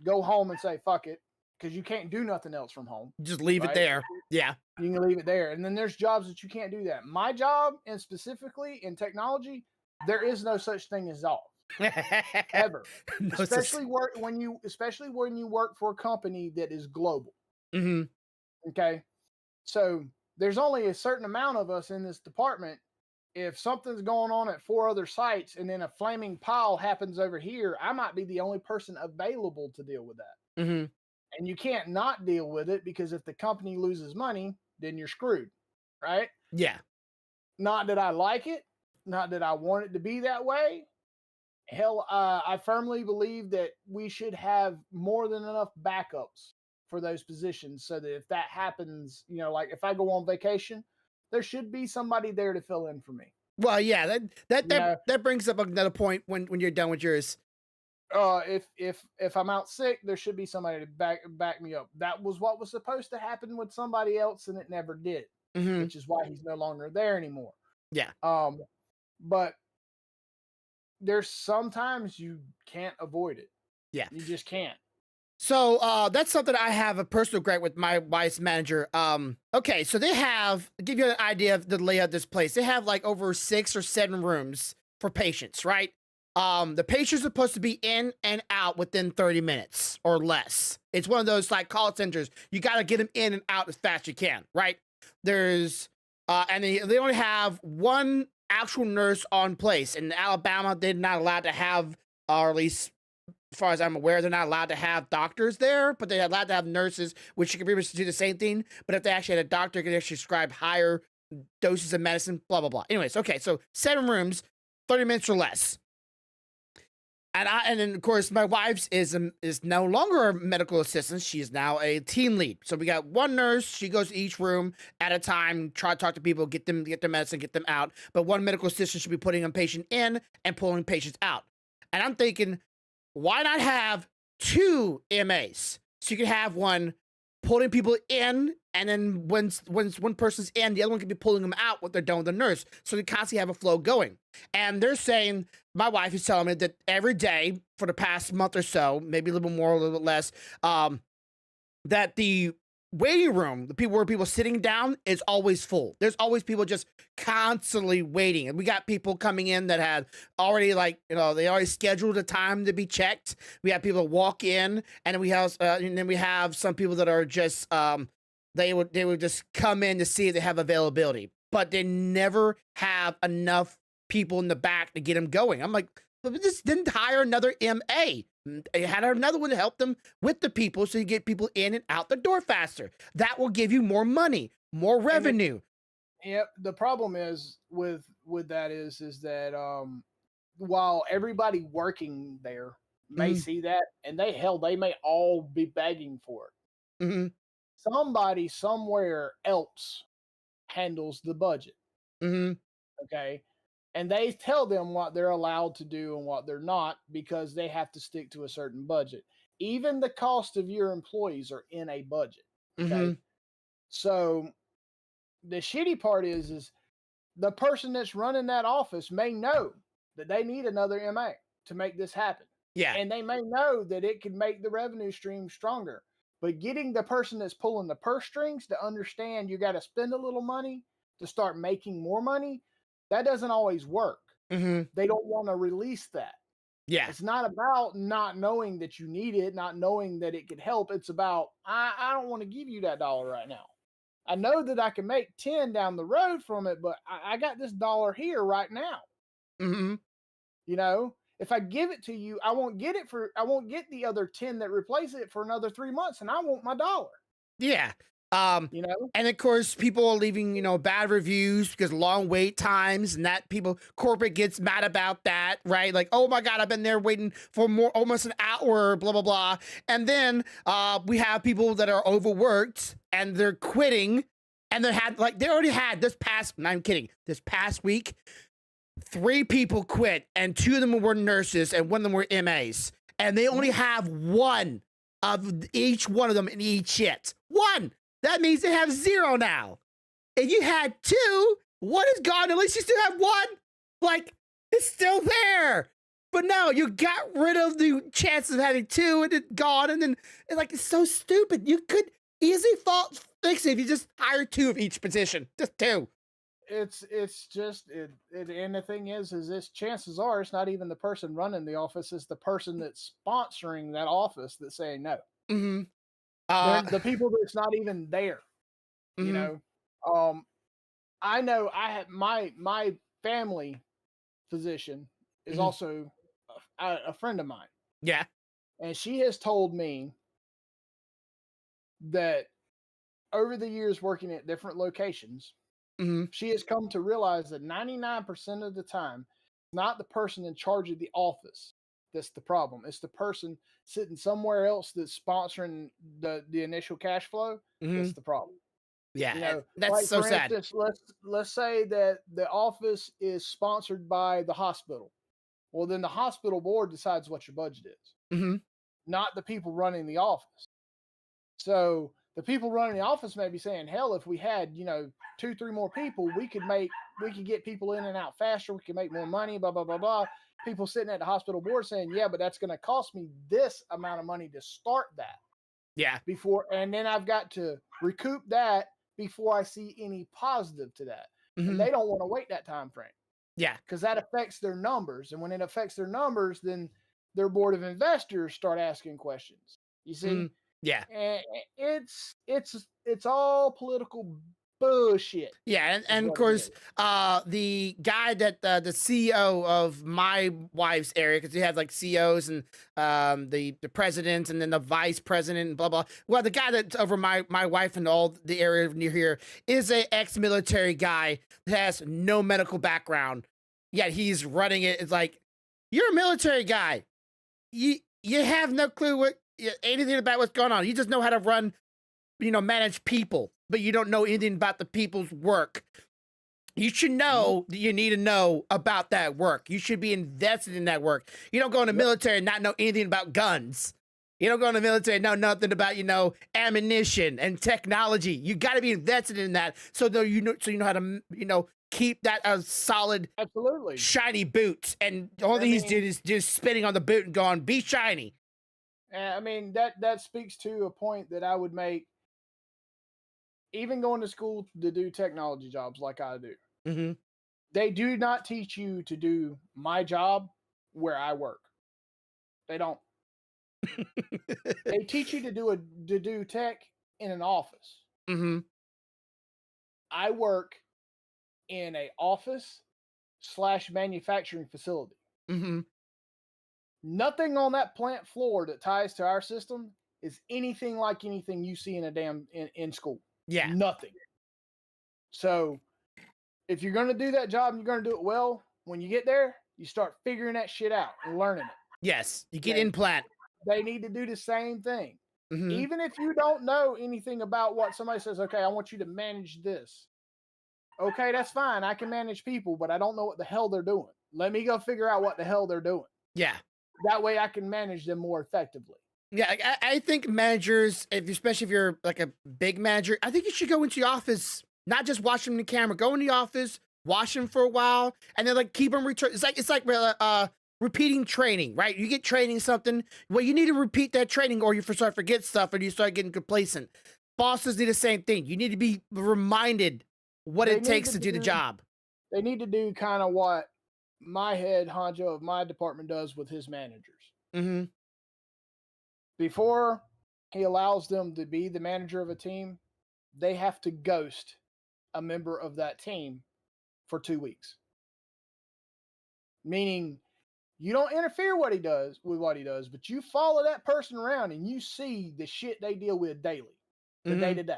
go home and say fuck it because you can't do nothing else from home, Just leave it right? there. Yeah. You can leave it there. And then there's jobs that you can't do that. My job, and specifically in technology, there is no such thing as off ever. No, Especially when you work for a company that is global. hmm. Okay. So there's only a certain amount of us in this department. If something's going on at 4 other sites and then a flaming pile happens over here, I might be the only person available to deal with that. Hmm. And you can't not deal with it because if the company loses money, then you're screwed, right? Yeah. Not that I like it, not that I want it to be that way. Hell, I firmly believe that we should have more than enough backups for those positions so that if that happens, like if I go on vacation, there should be somebody there to fill in for me. Well, yeah. That that You that know, that brings up another point when you're done with yours. if I'm out sick, there should be somebody to back me up. That was what was supposed to happen with somebody else, and it never did, Hmm. which is why he's no longer there anymore. Yeah. Um, but there's sometimes you can't avoid it. Yeah. You just can't. So that's something I have a personal gripe with my wife's manager. Okay, so they have give you an idea of the layout of this place. They have like over 6 or 7 rooms for patients, right? The patients are supposed to be in and out within 30 minutes or less. It's one of those like call centers. You got to get them in and out as fast as you can, right? There's and they only have one actual nurse on place. In Alabama, they're not allowed to have, or at least as far as I'm aware, they're not allowed to have doctors there, but they're allowed to have nurses, which can pretty much do the same thing. But if they actually had a doctor, could actually prescribe higher doses of medicine, blah blah blah. Anyways, okay, so 7 rooms, 30 minutes or less. And then of course my wife's is no longer a medical assistant. She is now a team lead. So we got one nurse. She goes to each room at a time, try to talk to people, get their medicine, get them out. But one medical assistant should be putting a patient in and pulling patients out. And I'm thinking, why not have 2 MAs? So you can have one pulling people in, and then when one person's in, the other one can be pulling them out what they're done with the nurse. So they constantly have a flow going. And they're saying, my wife is telling me that every day for the past month or so, maybe a little bit more, a little bit less, that the waiting room, the people where people sitting down, is always full. There's always people just constantly waiting. And we got people coming in that had already they already scheduled a time to be checked. We have people walk in, and then we have some people that are just they would just come in to see if they have availability, but they never have enough people in the back to get them going. I'm like, well, we just didn't hire another MA. They had another one to help them with the people so you get people in and out the door faster. That will give you more money, more revenue. Yep. The problem is with that is that while everybody working there may Hmm. see that, and they may all be begging for it. Hmm. Somebody somewhere else handles the budget. Hmm. Okay. And they tell them what they're allowed to do and what they're not because they have to stick to a certain budget. Even the cost of your employees are in a budget. Okay. Hmm. So the shitty part is the person that's running that office may know that they need another MA to make this happen. Yeah. And they may know that it could make the revenue stream stronger. But getting the person that's pulling the purse strings to understand you got to spend a little money to start making more money, That doesn't always work. Mm-hmm. They don't want to release that. Yeah. It's not about not knowing that you need it, not knowing that it could help. It's about, I don't want to give you that dollar right now. I know that I can make 10 down the road from it, but I got this dollar here right now. Mm-hmm. You know, if I give it to you, I won't get the other 10 that replace it for another 3 months, and I want my dollar. Yeah. Um, You know, and of course, people are leaving, bad reviews because long wait times, and that corporate gets mad about that, right? Like, oh my God, I've been there waiting for almost an hour, blah, blah, blah. And then we have people that are overworked and they're quitting, and they already had I'm kidding, this past week, 3 people quit, and 2 of them were nurses and 1 of them were MAs. And they only have 1 of each one of them in each shift. 1. That means they have 0 now. If you had 2, 1 is gone. At least you still have 1. Like, it's still there. But no, you got rid of the chances of having 2 and it's gone. And then it's so stupid. You could easily fix it if you just hire 2 of each position. Just 2. it's just and the thing is this chances are it's not even the person running the office, it's the person that's sponsoring that office that's saying no. Mm-hmm. They're the people that's not even there. You Mm-hmm. know, I know I have my family physician is Mm-hmm. also a friend of mine, Yeah. and she has told me that over the years working at different locations, Mm-hmm. she has come to realize that 99% of the time, it's not the person in charge of the office that's the problem. It's the person sitting somewhere else that's sponsoring the initial cash flow Mm-hmm. that's the problem. Yeah. You And know, that's like so for sad. instance, let's say that the office is sponsored by the hospital. Well, then the hospital board decides what your budget is, Mm-hmm. not the people running the office. So the people running the office may be saying, hell, if we had, 2, 3 more people, we could get people in and out faster. We could make more money, blah, blah, blah, blah. People sitting at the hospital board saying, yeah, but that's going to cost me this amount of money to start that Yeah. and then I've got to recoup that before I see any positive to that. And Mm-hmm. they don't want to wait that time frame Yeah. because that affects their numbers. And when it affects their numbers, then their board of investors start asking questions. You see? Mm, yeah. And it's all political bullshit Yeah, and, is and of what it course, is. the guy that the CEO of my wife's area, because we have like CEOs and the president and then the vice president and blah blah. Well, the guy that's over my wife and all the area near here is a ex-military guy that has no medical background, yet he's running it. It's like, you're a military guy. You have no clue anything about what's going on. You just know how to run, manage people, but you don't know anything about the people's work. You should know that you need to know about that work. You should be invested in that work. You don't go in the military and not know anything about guns. You don't go in the military and know nothing about, ammunition and technology. You got to be invested in that so that you know how to, keep that a solid, Absolutely. shiny boot. And the only thing he's doing is just spinning on the boot and going, be shiny. I mean, that speaks to a point that I would make. Even going to school to do technology jobs like I do, Mm-hmm. they do not teach you to do my job where I work. They don't. They teach you to do tech in an office. Mm-hmm. I work in a office / manufacturing facility. Mm-hmm. Nothing on that plant floor that ties to our system is anything like anything you see in a in school. Yeah. Nothing. So if you're going to do that job and you're going to do it well, when you get there, you start figuring that shit out and learning it. Yes, you get Okay? implant. They need to do the same thing. Mm-hmm. Even if you don't know anything about what somebody says, okay, I want you to manage this. Okay, that's fine. I can manage people, but I don't know what the hell they're doing. Let me go figure out what the hell they're doing. Yeah. That way I can manage them more effectively. Yeah, I think managers, especially if you're like a big manager, I think you should go into the office, not just watch them in the camera. Go in the office, watch them for a while, and then like keep them return. It's like repeating training, right? You get training something, well, you need to repeat that training, or you start forget stuff, and you start getting complacent. Bosses need the same thing. You need to be reminded what it takes to do the job. They need to do kind of what my head honcho of my department does with his managers. Mm-hmm. Before he allows them to be the manager of a team, they have to ghost a member of that team for 2 weeks. Meaning you don't interfere with what he does, but you follow that person around and you see the shit they deal with daily, the day Mm-hmm. to day.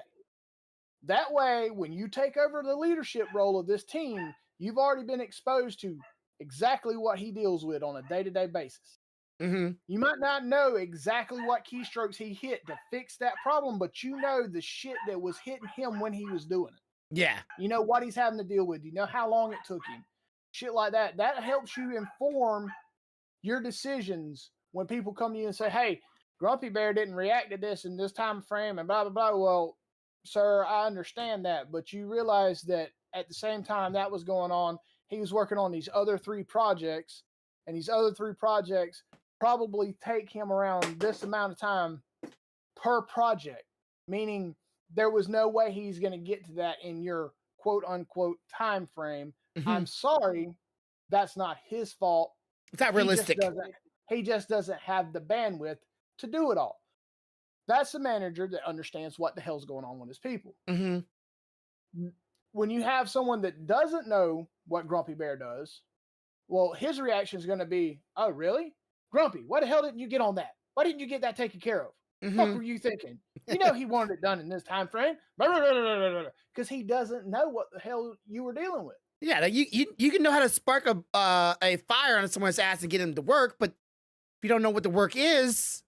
That way, when you take over the leadership role of this team, you've already been exposed to exactly what he deals with on a day-to-day basis. Mm-hmm. You might not know exactly what keystrokes he hit to fix that problem, but you know the shit that was hitting him when he was doing it. Yeah. You know what he's having to deal with. You know how long it took him. Shit like that. That helps you inform your decisions when people come to you and say, "Hey, Grumpy Bear didn't react to this in this time frame," and blah blah blah. Well, sir, I understand that, but you realize that at the same time that was going on, he was working on these other 3 projects, and these other 3 projects probably take him around this amount of time per project, meaning there was no way he's going to get to that in your quote unquote time frame. Mm-hmm. I'm sorry, that's not his fault. It's not He just realistic. doesn't he just doesn't have the bandwidth to do it all. That's a manager that understands what the hell's going on with his people. Mm-hmm. When you have someone that doesn't know what Grumpy Bear does, well, his reaction is going to be, "Oh, really? Grumpy, why the hell didn't you get on that? Why didn't you get that taken care of? Fuck Mm-hmm. were you thinking? You know he wanted it done in this time frame." Because he doesn't know what the hell you were dealing with. Yeah, like you can know how to spark a fire on someone's ass and get them to work, but if you don't know what the work is,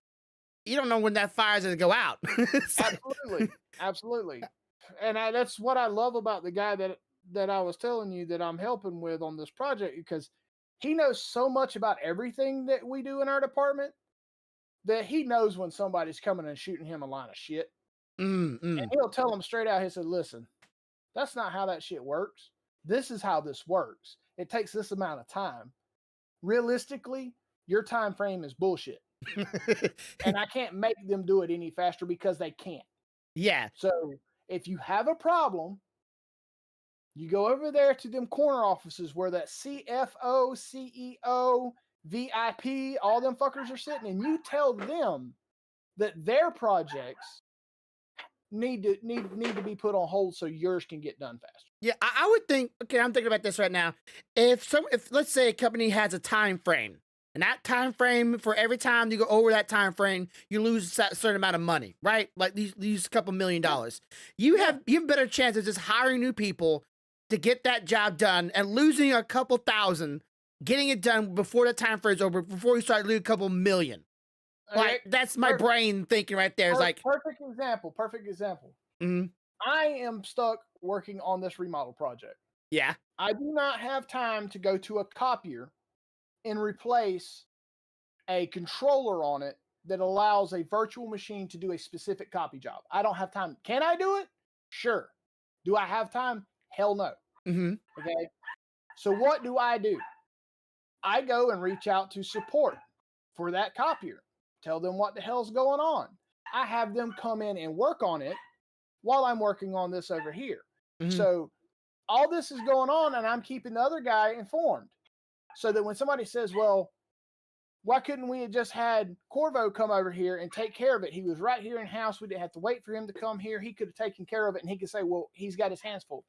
you don't know when that fire's gonna go out. Absolutely, absolutely, and that's what I love about the guy that I was telling you that I'm helping with on this project, because he knows so much about everything that we do in our department that he knows when somebody's coming and shooting him a line of shit, and Mm-mm. he'll tell them straight out. He said, "Listen, that's not how that shit works. This is how this works. It takes this amount of time. Realistically, your time frame is bullshit, and I can't make them do it any faster because they can't. Yeah. So if you have a problem, you go over there to them corner offices where that CFO, CEO, VIP, all them fuckers are sitting, and you tell them that their projects need to be put on hold so yours can get done faster." Yeah, I would think. Okay, I'm thinking about this right now. If let's say a company has a time frame, and that time frame for every time you go over that time frame, you lose a certain amount of money, right? Like these couple $1,000,000. You have better chance of just hiring new people to get that job done and losing a couple thousand, getting it done before the time frame's over, before you start losing a couple million. Okay, Like that's my brain thinking right there. Is like, perfect example. Perfect example. mm, I am stuck working on this remodel project. yeah, I do not have time to go to a copier and replace a controller on it that allows a virtual machine to do a specific copy job. I don't have time. Can I do it? Sure. Do I have time? Hell no. mm-hmm, Okay. So what do? I go and reach out to support for that copier. Tell them what the hell's going on. I have them come in and work on it while I'm working on this over here. mm-hmm. So all this is going on, and I'm keeping the other guy informed, so that when somebody says, "Well, why couldn't we have just had Corvo come over here and take care of it? He was right here in house. We didn't have to wait for him to come here. He could have taken care of it." And he could say, "Well, he's got his hands full."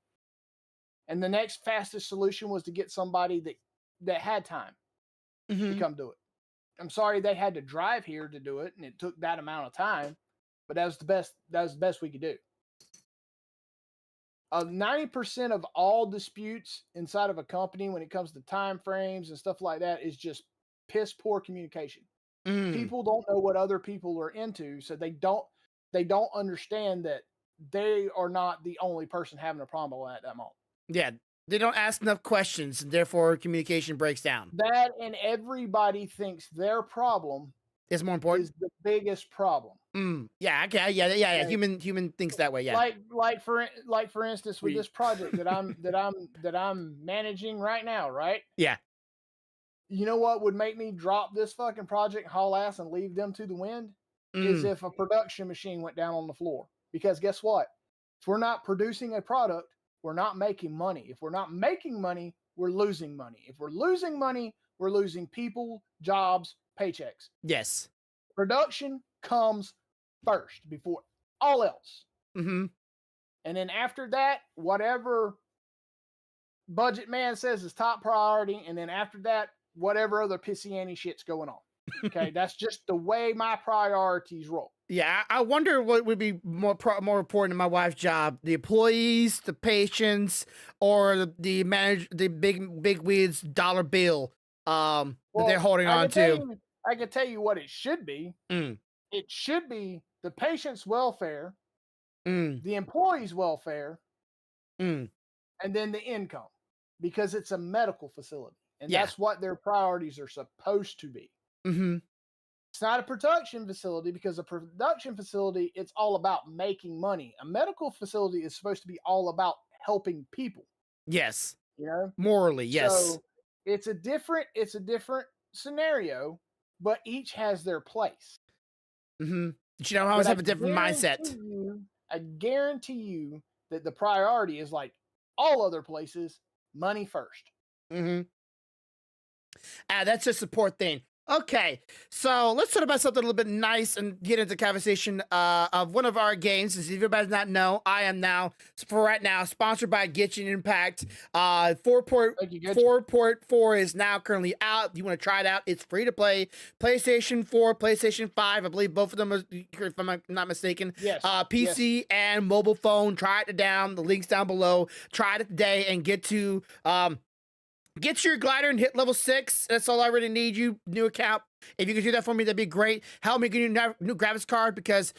And the next fastest solution was to get somebody that had time to Mm-hmm. come do it. I'm sorry they had to drive here to do it, and it took that amount of time, but that was the best. That was the best we could do. 90% of all disputes inside of a company when it comes to time frames and stuff like that is just piss poor communication. Mm. People don't know what other people are into, so they don't understand that they are not the only person having a problem at that moment. Yeah, they don't ask enough questions, and therefore communication breaks down. That, and everybody thinks their problem It's more important. is the biggest problem. Yeah. Okay. Yeah. Okay. Human thinks that way. Yeah. Like for instance, with We- this project that I'm managing right now, right? Yeah. You know what would make me drop this fucking project, haul ass, and leave them to the wind? Is if a production machine went down on the floor. Because guess what? If we're not producing a product, we're not making money. If we're not making money, we're losing money. If we're losing money, we're losing people, jobs, paychecks. Yes. Production comes first before all else. Mm-hmm. And then after that, whatever budget man says is top priority. And then after that, whatever other pissy anny shit's going on. Okay. That's just the way my priorities roll. Yeah, I wonder what would be more important in my wife's job: the employees, the patients, or the big weeds dollar bill that they're Well, holding on to. I can tell you what it should be. Mm, It should be the patient's welfare, mm, the employee's welfare, mm. and then the income, because it's a medical facility. And Yeah. that's what their priorities are supposed to be. Mm-hmm. It's not a production facility, because a production facility, it's all about making money. A medical facility is supposed to be all about helping people, Yes. you know? Morally, yes. So it's a different scenario, but each has their place. Mm-hmm. You know, I always But have a different mindset. I guarantee you that the priority is like all other places, money first. Mm-hmm. That's a support thing. Okay, so let's talk about something a little bit nice and get into the conversation of one of our games. As if everybody does not know, I am now, for right now, sponsored by Genshin Impact. Thank you, good. 4.4 is now currently out. If you want to try it out, it's free to play. PlayStation 4, PlayStation 5, I believe both of them, are, if I'm not mistaken. Yes. PC Yes. and mobile phone. Try it down. The link's down below. Try it today and get your glider and hit level 6. That's all I really need. You new account. If you could do that for me, that'd be great. Help me get a new graphics card, because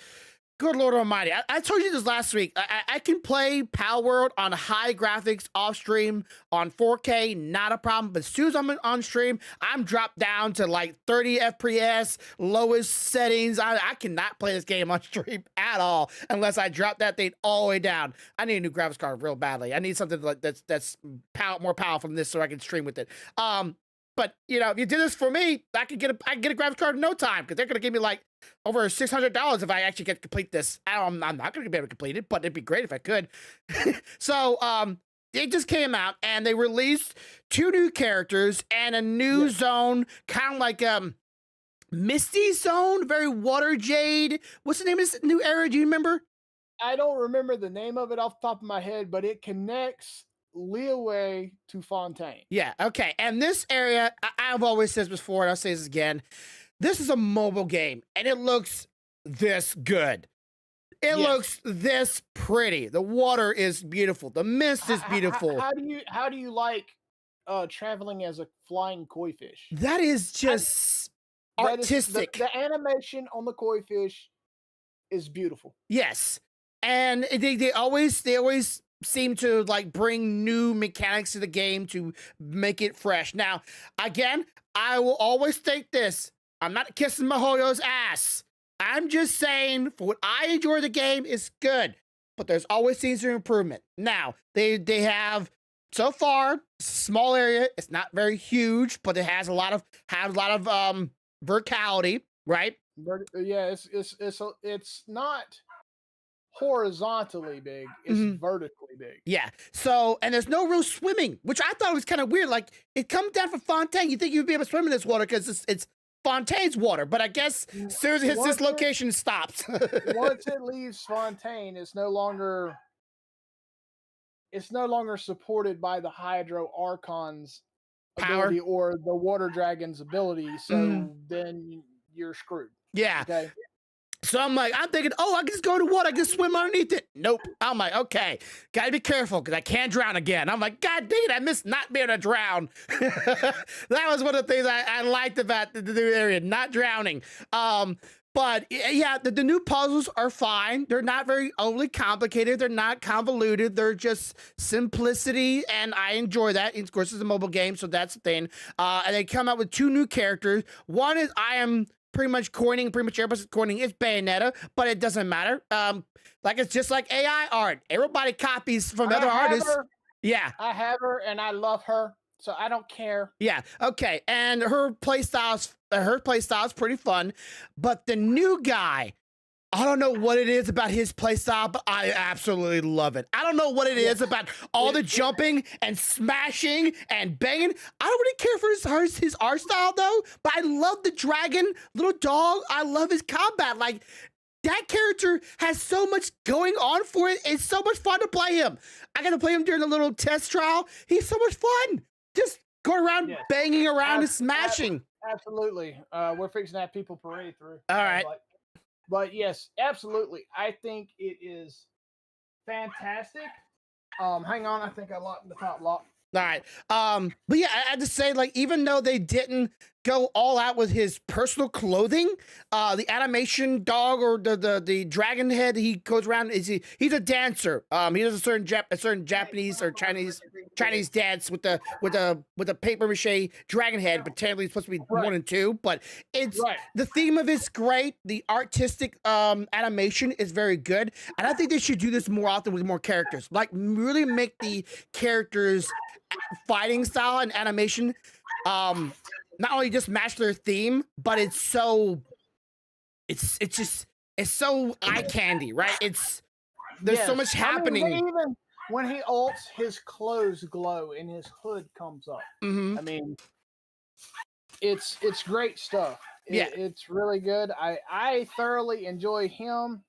good Lord Almighty, I told you this last week. I can play Power World on high graphics off stream on 4K, not a problem. But as soon as I'm on stream, I'm dropped down to like 30 FPS, lowest settings. I cannot play this game on stream at all unless I drop that thing all the way down. I need a new graphics card real badly. I need something like that's more powerful than this so I can stream with it. But you know, if you did this for me, I can get a graphics card in no time, because they're gonna give me like over $600 if I actually get to complete this. I'm not gonna be able to complete it, but it'd be great if I could. So it just came out and they released 2 new characters and a new zone, kind of like Misty Zone, very water jade. What's the name of this new area? Do you remember? I don't remember the name of it off the top of my head, but it connects Liyue to Fontaine. Yeah, okay. And this area, I've always said this before, and I'll say this again. This is a mobile game, and it looks this good. It looks this pretty. The water is beautiful. The mist is beautiful. How do you like traveling as a flying koi fish? That is just artistic. The animation on the koi fish is beautiful. Yes. And they always seem to like bring new mechanics to the game to make it fresh. Now, again, I will always state this. I'm not kissing Mihoyo's ass. I'm just saying, for what I enjoy, the game is good, but there's always things for improvement. Now, they have, so far, small area. It's not very huge, but it has a lot of verticality, right? Yeah, it's not horizontally big, it's vertically big. Yeah. So, and there's no real swimming, which I thought was kind of weird. Like, it comes down from Fontaine. You think you'd be able to swim in this water because it's Fontaine's water, but I guess as soon as it hits this location, it stops. Once it leaves Fontaine, it's no longer supported by the Hydro Archon's Power ability or the Water Dragon's ability. So then you're screwed. Yeah. Okay. So I'm thinking, oh, I can just go to water, I can swim underneath it. Nope. I'm like, okay, gotta be careful because I can't drown again. I'm like, God dang it, I missed not being able to drown. That was one of the things I liked about the new area, not drowning. But yeah, the new puzzles are fine. They're not very overly complicated. They're not convoluted. They're just simplicity, and I enjoy that. Of course, it's a mobile game, so that's the thing. And they come out with 2 new characters. One is I am pretty much everybody's coining is Bayonetta, but it doesn't matter. Like it's just like AI art. Everybody copies from other artists. Yeah. I have her and I love her, so I don't care. Yeah. Okay. And her playstyle's pretty fun, but the new guy, I don't know what it is about his play style, but I absolutely love it. I don't know what it is about all the jumping and smashing and banging. I don't really care for his art style though, but I love the dragon little dog. I love his combat. Like that character has so much going on for it. It's so much fun to play him. I got to play him during the little test trial. He's so much fun. Just going around banging around and smashing. Absolutely. We're fixing to have people parade through. All right. But yes, absolutely. I think it is fantastic. Hang on, I think I locked the top lock. All right. But yeah, I had to say, like, even though they didn't go all out with his personal clothing, the animation dog or the dragon head he goes around he's a dancer. He does a certain Japanese or Chinese dance with the paper mache dragon head, but technically it's supposed to be 1 and 2. But it's the theme of it's great. The artistic animation is very good, and I think they should do this more often with more characters. Like really make the characters fighting style and animation not only just match their theme, but it's so eye candy, right? There's so much happening. Even when he ults, his clothes glow and his hood comes up. Mm-hmm. I mean, it's great stuff. It's really good. I thoroughly enjoy him,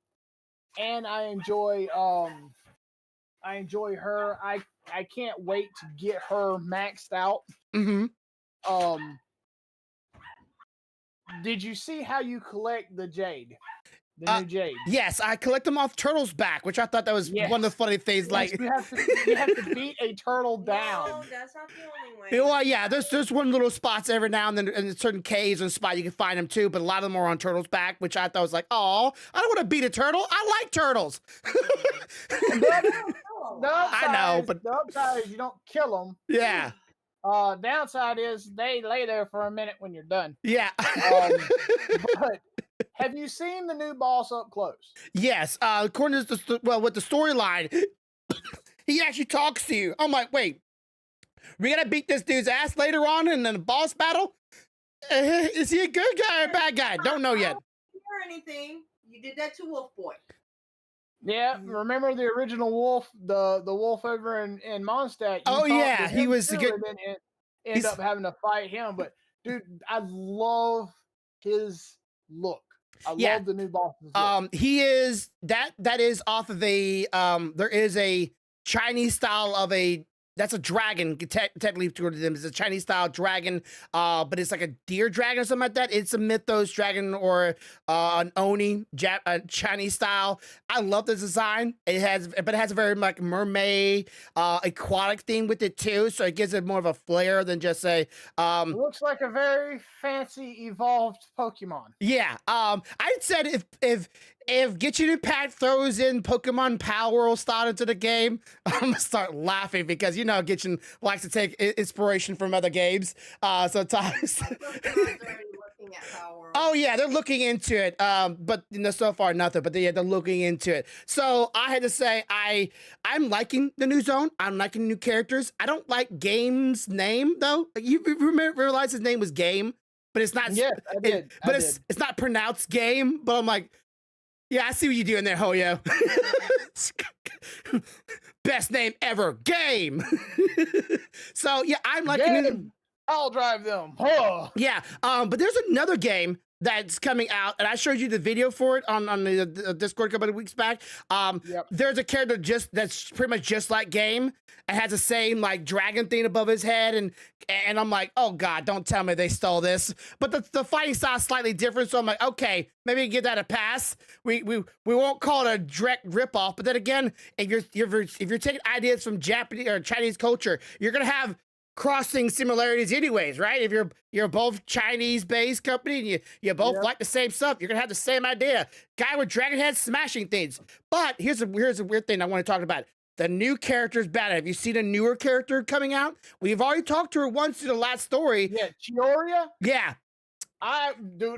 and I enjoy her. I can't wait to get her maxed out. Mm-hmm. Did you see how you collect the jade? The new jade. Yes, I collect them off Turtle's back, which I thought that was one of the funny things. Like you have to beat a turtle down. No, that's not the only way. Well, yeah, there's one little spots every now and then in certain caves and spots you can find them too, but a lot of them are on Turtle's back, which I thought was like, oh, I don't want to beat a turtle. I like turtles. I know, but the upside is you don't kill them. Yeah. Downside is they lay there for a minute when you're done. Yeah. But have you seen the new boss up close? Yes. According to with the storyline, he actually talks to you. I'm like, wait, we gotta beat this dude's ass later on in the boss battle? Is he a good guy or a bad guy? Don't know yet. I don't hear anything. You did that to Wolf Boy. Yeah, remember the original wolf, the wolf over in Mondstadt? Oh yeah, he was a good. And end up having to fight him, but dude, I love his look. I love the new boss's look. He is that is off of a there is a Chinese style of that's a dragon. Technically, toward them is a Chinese style dragon, but it's like a deer dragon or something like that. It's a mythos dragon or an oni Chinese style. I love the design. It has a very like mermaid aquatic theme with it too, so it gives it more of a flair than just a. It looks like a very fancy evolved Pokemon. Yeah. I said if Genshin Impact throws in Pokemon Power style into the game, I'm gonna start laughing because you know Genshin likes to take inspiration from other games. Sometimes. Oh yeah, they're looking into it. But so far nothing. But they're looking into it. So I had to say I'm liking the new zone. I'm liking new characters. I don't like Game's name though. You realize his name was Game, but it's not. Yes, I did. It's not pronounced Game. But I'm like. Yeah, I see what you're doing there, Hoyo. Best name ever, Game. So yeah, I'm liking. I'll drive them. Oh. Yeah, but there's another game that's coming out, and I showed you the video for it on the Discord a couple of weeks back. There's a character that's pretty much just like Game. It has the same like dragon thing above his head, and I'm like, oh god, don't tell me they stole this. But the fighting style is slightly different, so I'm like, okay, maybe give that a pass. We won't call it a direct ripoff, but then again, if you're taking ideas from Japanese or Chinese culture, you're gonna have crossing similarities anyways, right? If you're both Chinese-based company and you both like the same stuff, you're gonna have the same idea. Guy with dragon head smashing things. But here's a weird thing I want to talk about. The new character's better. Have you seen a newer character coming out? We've already talked to her once in the last story. Yeah, Chioria? Yeah.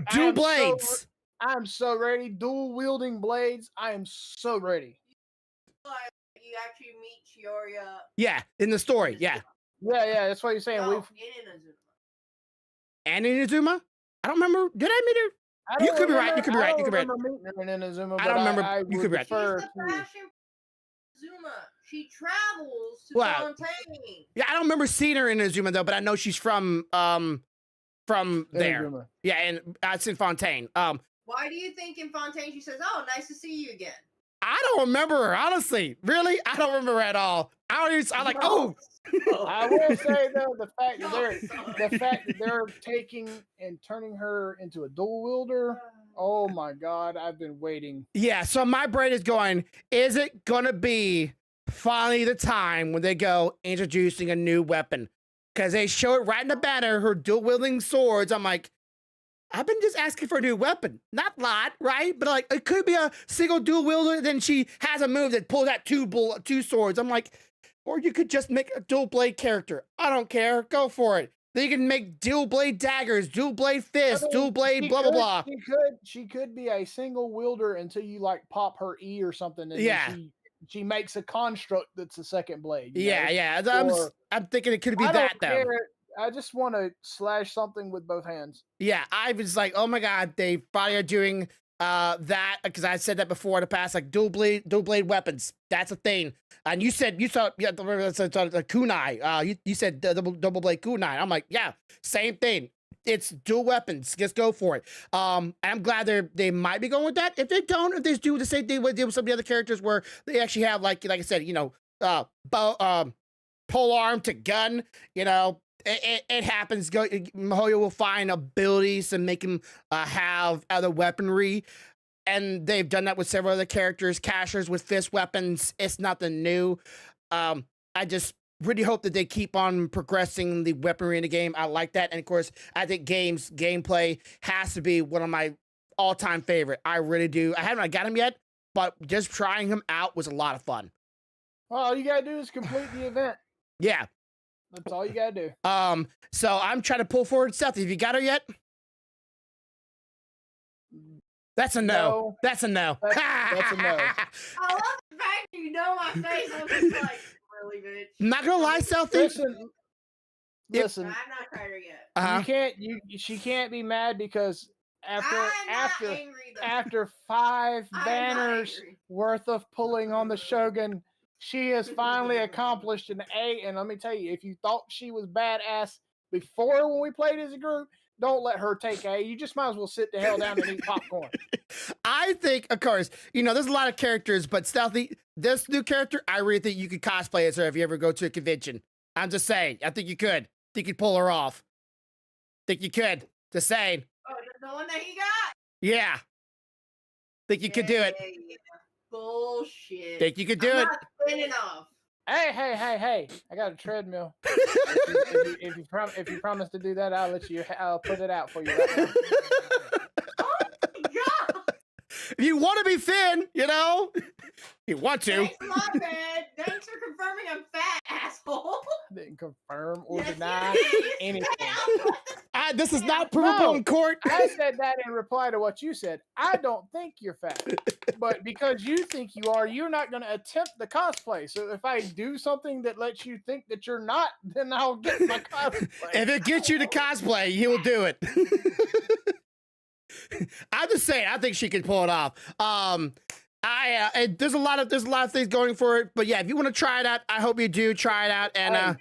Dual blades. I'm so ready. Dual wielding blades. I am so ready. You actually meet Chioria. Yeah, in the story. Yeah. Yeah, that's what you're saying. No, And Inazuma? I don't remember. Did I meet her? You could be right. You could be right. I You don't could be right. remember meeting her in Inazuma, I but don't remember. I You would could be right. She's defer the to. fashion Zuma. She travels to Wow. Fontaine. Yeah, I don't remember seeing her in Inazuma though, but I know she's from there. Inazuma. Yeah, and it's in Fontaine. Why do you think in Fontaine she says, "Oh, nice to see you again"? I don't remember her, honestly. Really, I don't remember her at all. I'm like, No. oh, I will say though, the fact that No, they're taking and turning her into a dual wielder. Oh my god, I've been waiting. yeah. So my brain is going, is it gonna be finally the time when they go introducing a new weapon? Because they show it right in the banner, her dual wielding swords. I'm like, I've been just asking for a new weapon. Not a lot, right? But like, it could be a single dual wielder. Then she has a move that pulls out two swords. I'm like, or you could just make a dual blade character. I don't care. Go for it. Then you can make dual blade daggers, dual blade fists, dual blade blah, blah, blah. She could be a single wielder until you like pop her E or something, and Yeah. then she makes a construct that's a second blade. Yeah, know? yeah. Or, I'm thinking it could be I that don't though. care. I just want to slash something with both hands. Yeah, I was like, oh my god, they finally are doing that because I said that before in the past, like dual blade weapons. That's a thing. And you saw the kunai. You said double blade kunai. I'm like, yeah, same thing. It's dual weapons. Just go for it. I'm glad they might be going with that. If they don't, if they do the same thing with some of the other characters where they actually have like I said, bow, pole arm to gun, it happens. Mihoyo will find abilities to make him have other weaponry, and they've done that with several other characters. Cashers with fist weapons. It's nothing new. I just really hope that they keep on progressing the weaponry in the game. I like that, and of course, I think gameplay has to be one of my all-time favorite. I really do. I haven't got him yet, but just trying him out was a lot of fun. Well, all you gotta do is complete the event. Yeah. That's all you gotta do. So I'm trying to pull forward Stealthy. Have you got her yet? That's a no. That's a no. That's a no. I love the fact you know my face. I'm just like, really, bitch. I'm not gonna lie, Stealthy. Listen. I'm not tired yet. Uh-huh. You can't. She can't be mad because after 5 banners worth of pulling on the Shogun, she has finally accomplished an A. And let me tell you, if you thought she was badass before when we played as a group, don't let her take A. You just might as well sit the hell down and eat popcorn. I think, of course, there's a lot of characters, but Stealthy, this new character, I really think you could cosplay as her if you ever go to a convention. I'm just saying. I think you could. Think you'd pull her off. Think you could. Just saying. Oh, the one that he got? Yeah. Think you could do it. Yeah. Bullshit. Think you could do it. Not thin enough. Hey! I got a treadmill. if you promise to do that, I'll put it out for you right now. Oh my god! If you want to be thin, you want to. Thanks a lot, man. Thanks for confirming I'm fat, asshole. I didn't confirm or Yes, deny you did. anything. This is not provable in court. I said that in reply to what you said. I don't think you're fat. But because you think you are, you're not going to attempt the cosplay. So if I do something that lets you think that you're not, then I'll get my cosplay. If it gets you to cosplay, he will do it. I'm just saying, I think she can pull it off. There's a lot of things going for it, but yeah, if you want to try it out, I hope you do try it out. And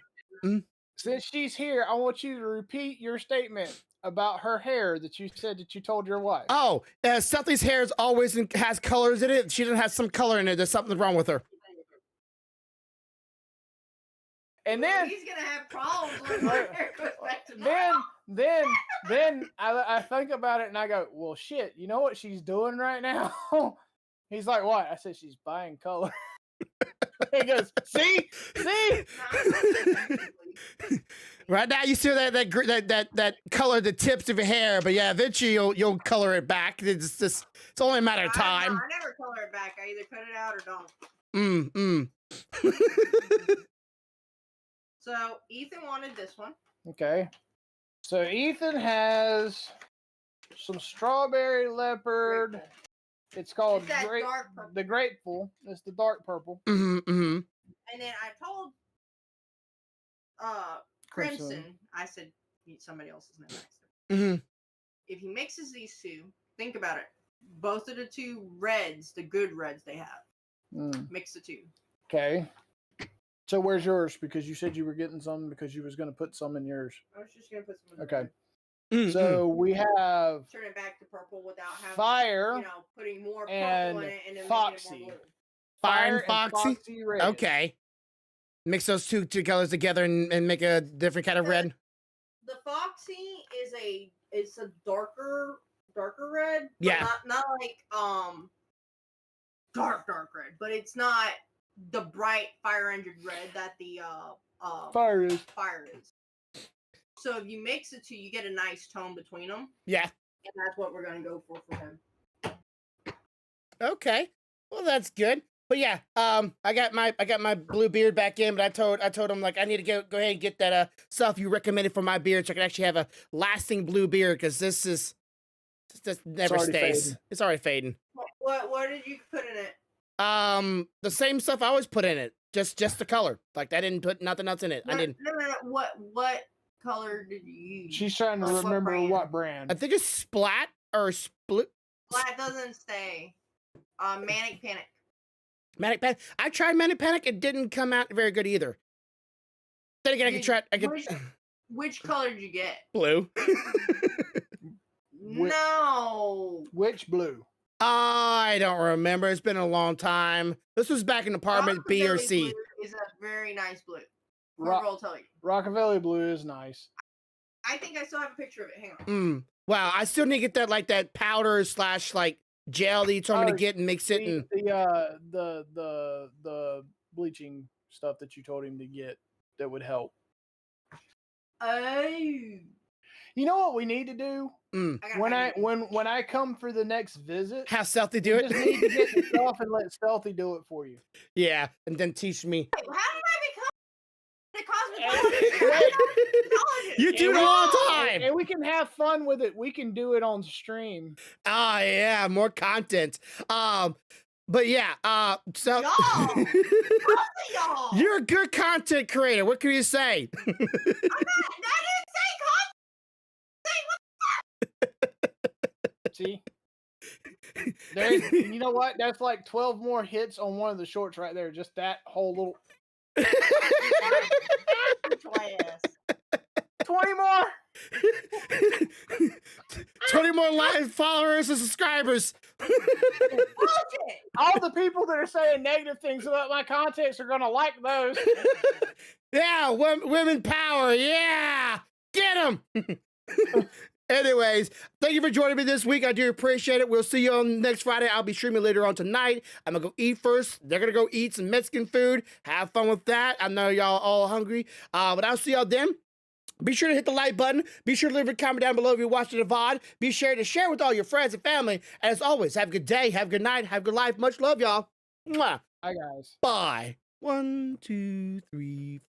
since she's here, I want you to repeat your statement about her hair that you said that you told your wife. Oh, Stealthy's hair always has colors in it. She doesn't have some color in it. There's something wrong with her. And then he's gonna have problems when my hair goes back to then I think about it and I go, well, shit. You know what she's doing right now? He's like, what? I said she's buying color. He goes, see. Right now, you see that color the tips of your hair, but yeah, eventually you'll color it back. It's only a matter of time. I never color it back. I either cut it out or don't. So Ethan wanted this one. Okay. So Ethan has some strawberry leopard. It's called the Grateful. It's the dark purple. Mm-hmm. And then I told Crimson, I said somebody else's name. Mm-hmm. If he mixes these two, think about it. Both of the two reds, the good reds they have. Mix the two. Okay. So where's yours? Because you said you were getting some because you was going to put some in yours. I was just gonna put some. In Okay. there. So we have Turn it back to purple without having Fire, putting more purple and in it and then Foxy. making it more blue. Fire and Foxy? Red. Okay. Mix those two colors together and make a different kind of red. The Foxy is a darker red. But Yeah. Not like dark red, but it's not the bright fire engine red that the Fire is. fire is. So if you mix the two, you get a nice tone between them, Yeah. and that's what we're gonna go for him. Okay. Well, that's good. But yeah, I got my blue beard back in, but I told him like I need to go ahead and get that stuff you recommended for my beard so I can actually have a lasting blue beard because this never stays. Fading. It's already fading. What did you put in it? The same stuff I always put in it. Just the color. Like I didn't put nothing else in it. I didn't. No. What color did you use? She's trying to remember what brand. I think it's Splat or Split. Black doesn't stay. Manic Panic. Manic Panic. I tried Manic Panic. It didn't come out very good either. Then again, I could try. Which color did you get? Blue. No. Which blue? I don't remember. It's been a long time. This was back in Department B or C. Blue is a very nice blue. I'll tell you. Rockavelli blue is nice. I think I still have a picture of it. Hang on. Wow, I still need to get that powder / like gel that you told me to get and mix it. The bleaching stuff that you told him to get that would help. Oh. You know what we need to do? When I come for the next visit, have Stealthy do it. Just need to get the stuff and let Stealthy do it for you. Yeah, and then teach me. Wait, how did I become the cosmetologist? You do it all the time, and we can have fun with it. We can do it on stream. Oh yeah, more content. But yeah, so y'all. You're a good content creator. What can you say? I didn't say See, you know what? That's like 12 more hits on one of the shorts right there. Just that whole little. 20 more. 20 more live followers and subscribers. All the people that are saying negative things about my contents are gonna like those. Yeah, women power. Yeah, get them. Anyways, thank you for joining me this week. I do appreciate it. We'll see you on next Friday. I'll be streaming later on tonight. I'm going to go eat first. They're going to go eat some Mexican food. Have fun with that. I know y'all all hungry. But I'll see y'all then. Be sure to hit the like button. Be sure to leave a comment down below if you're watching the VOD. Be sure to share with all your friends and family. And as always, have a good day. Have a good night. Have a good life. Much love, y'all. Mwah. Bye, guys. Bye. 1, 2, 3,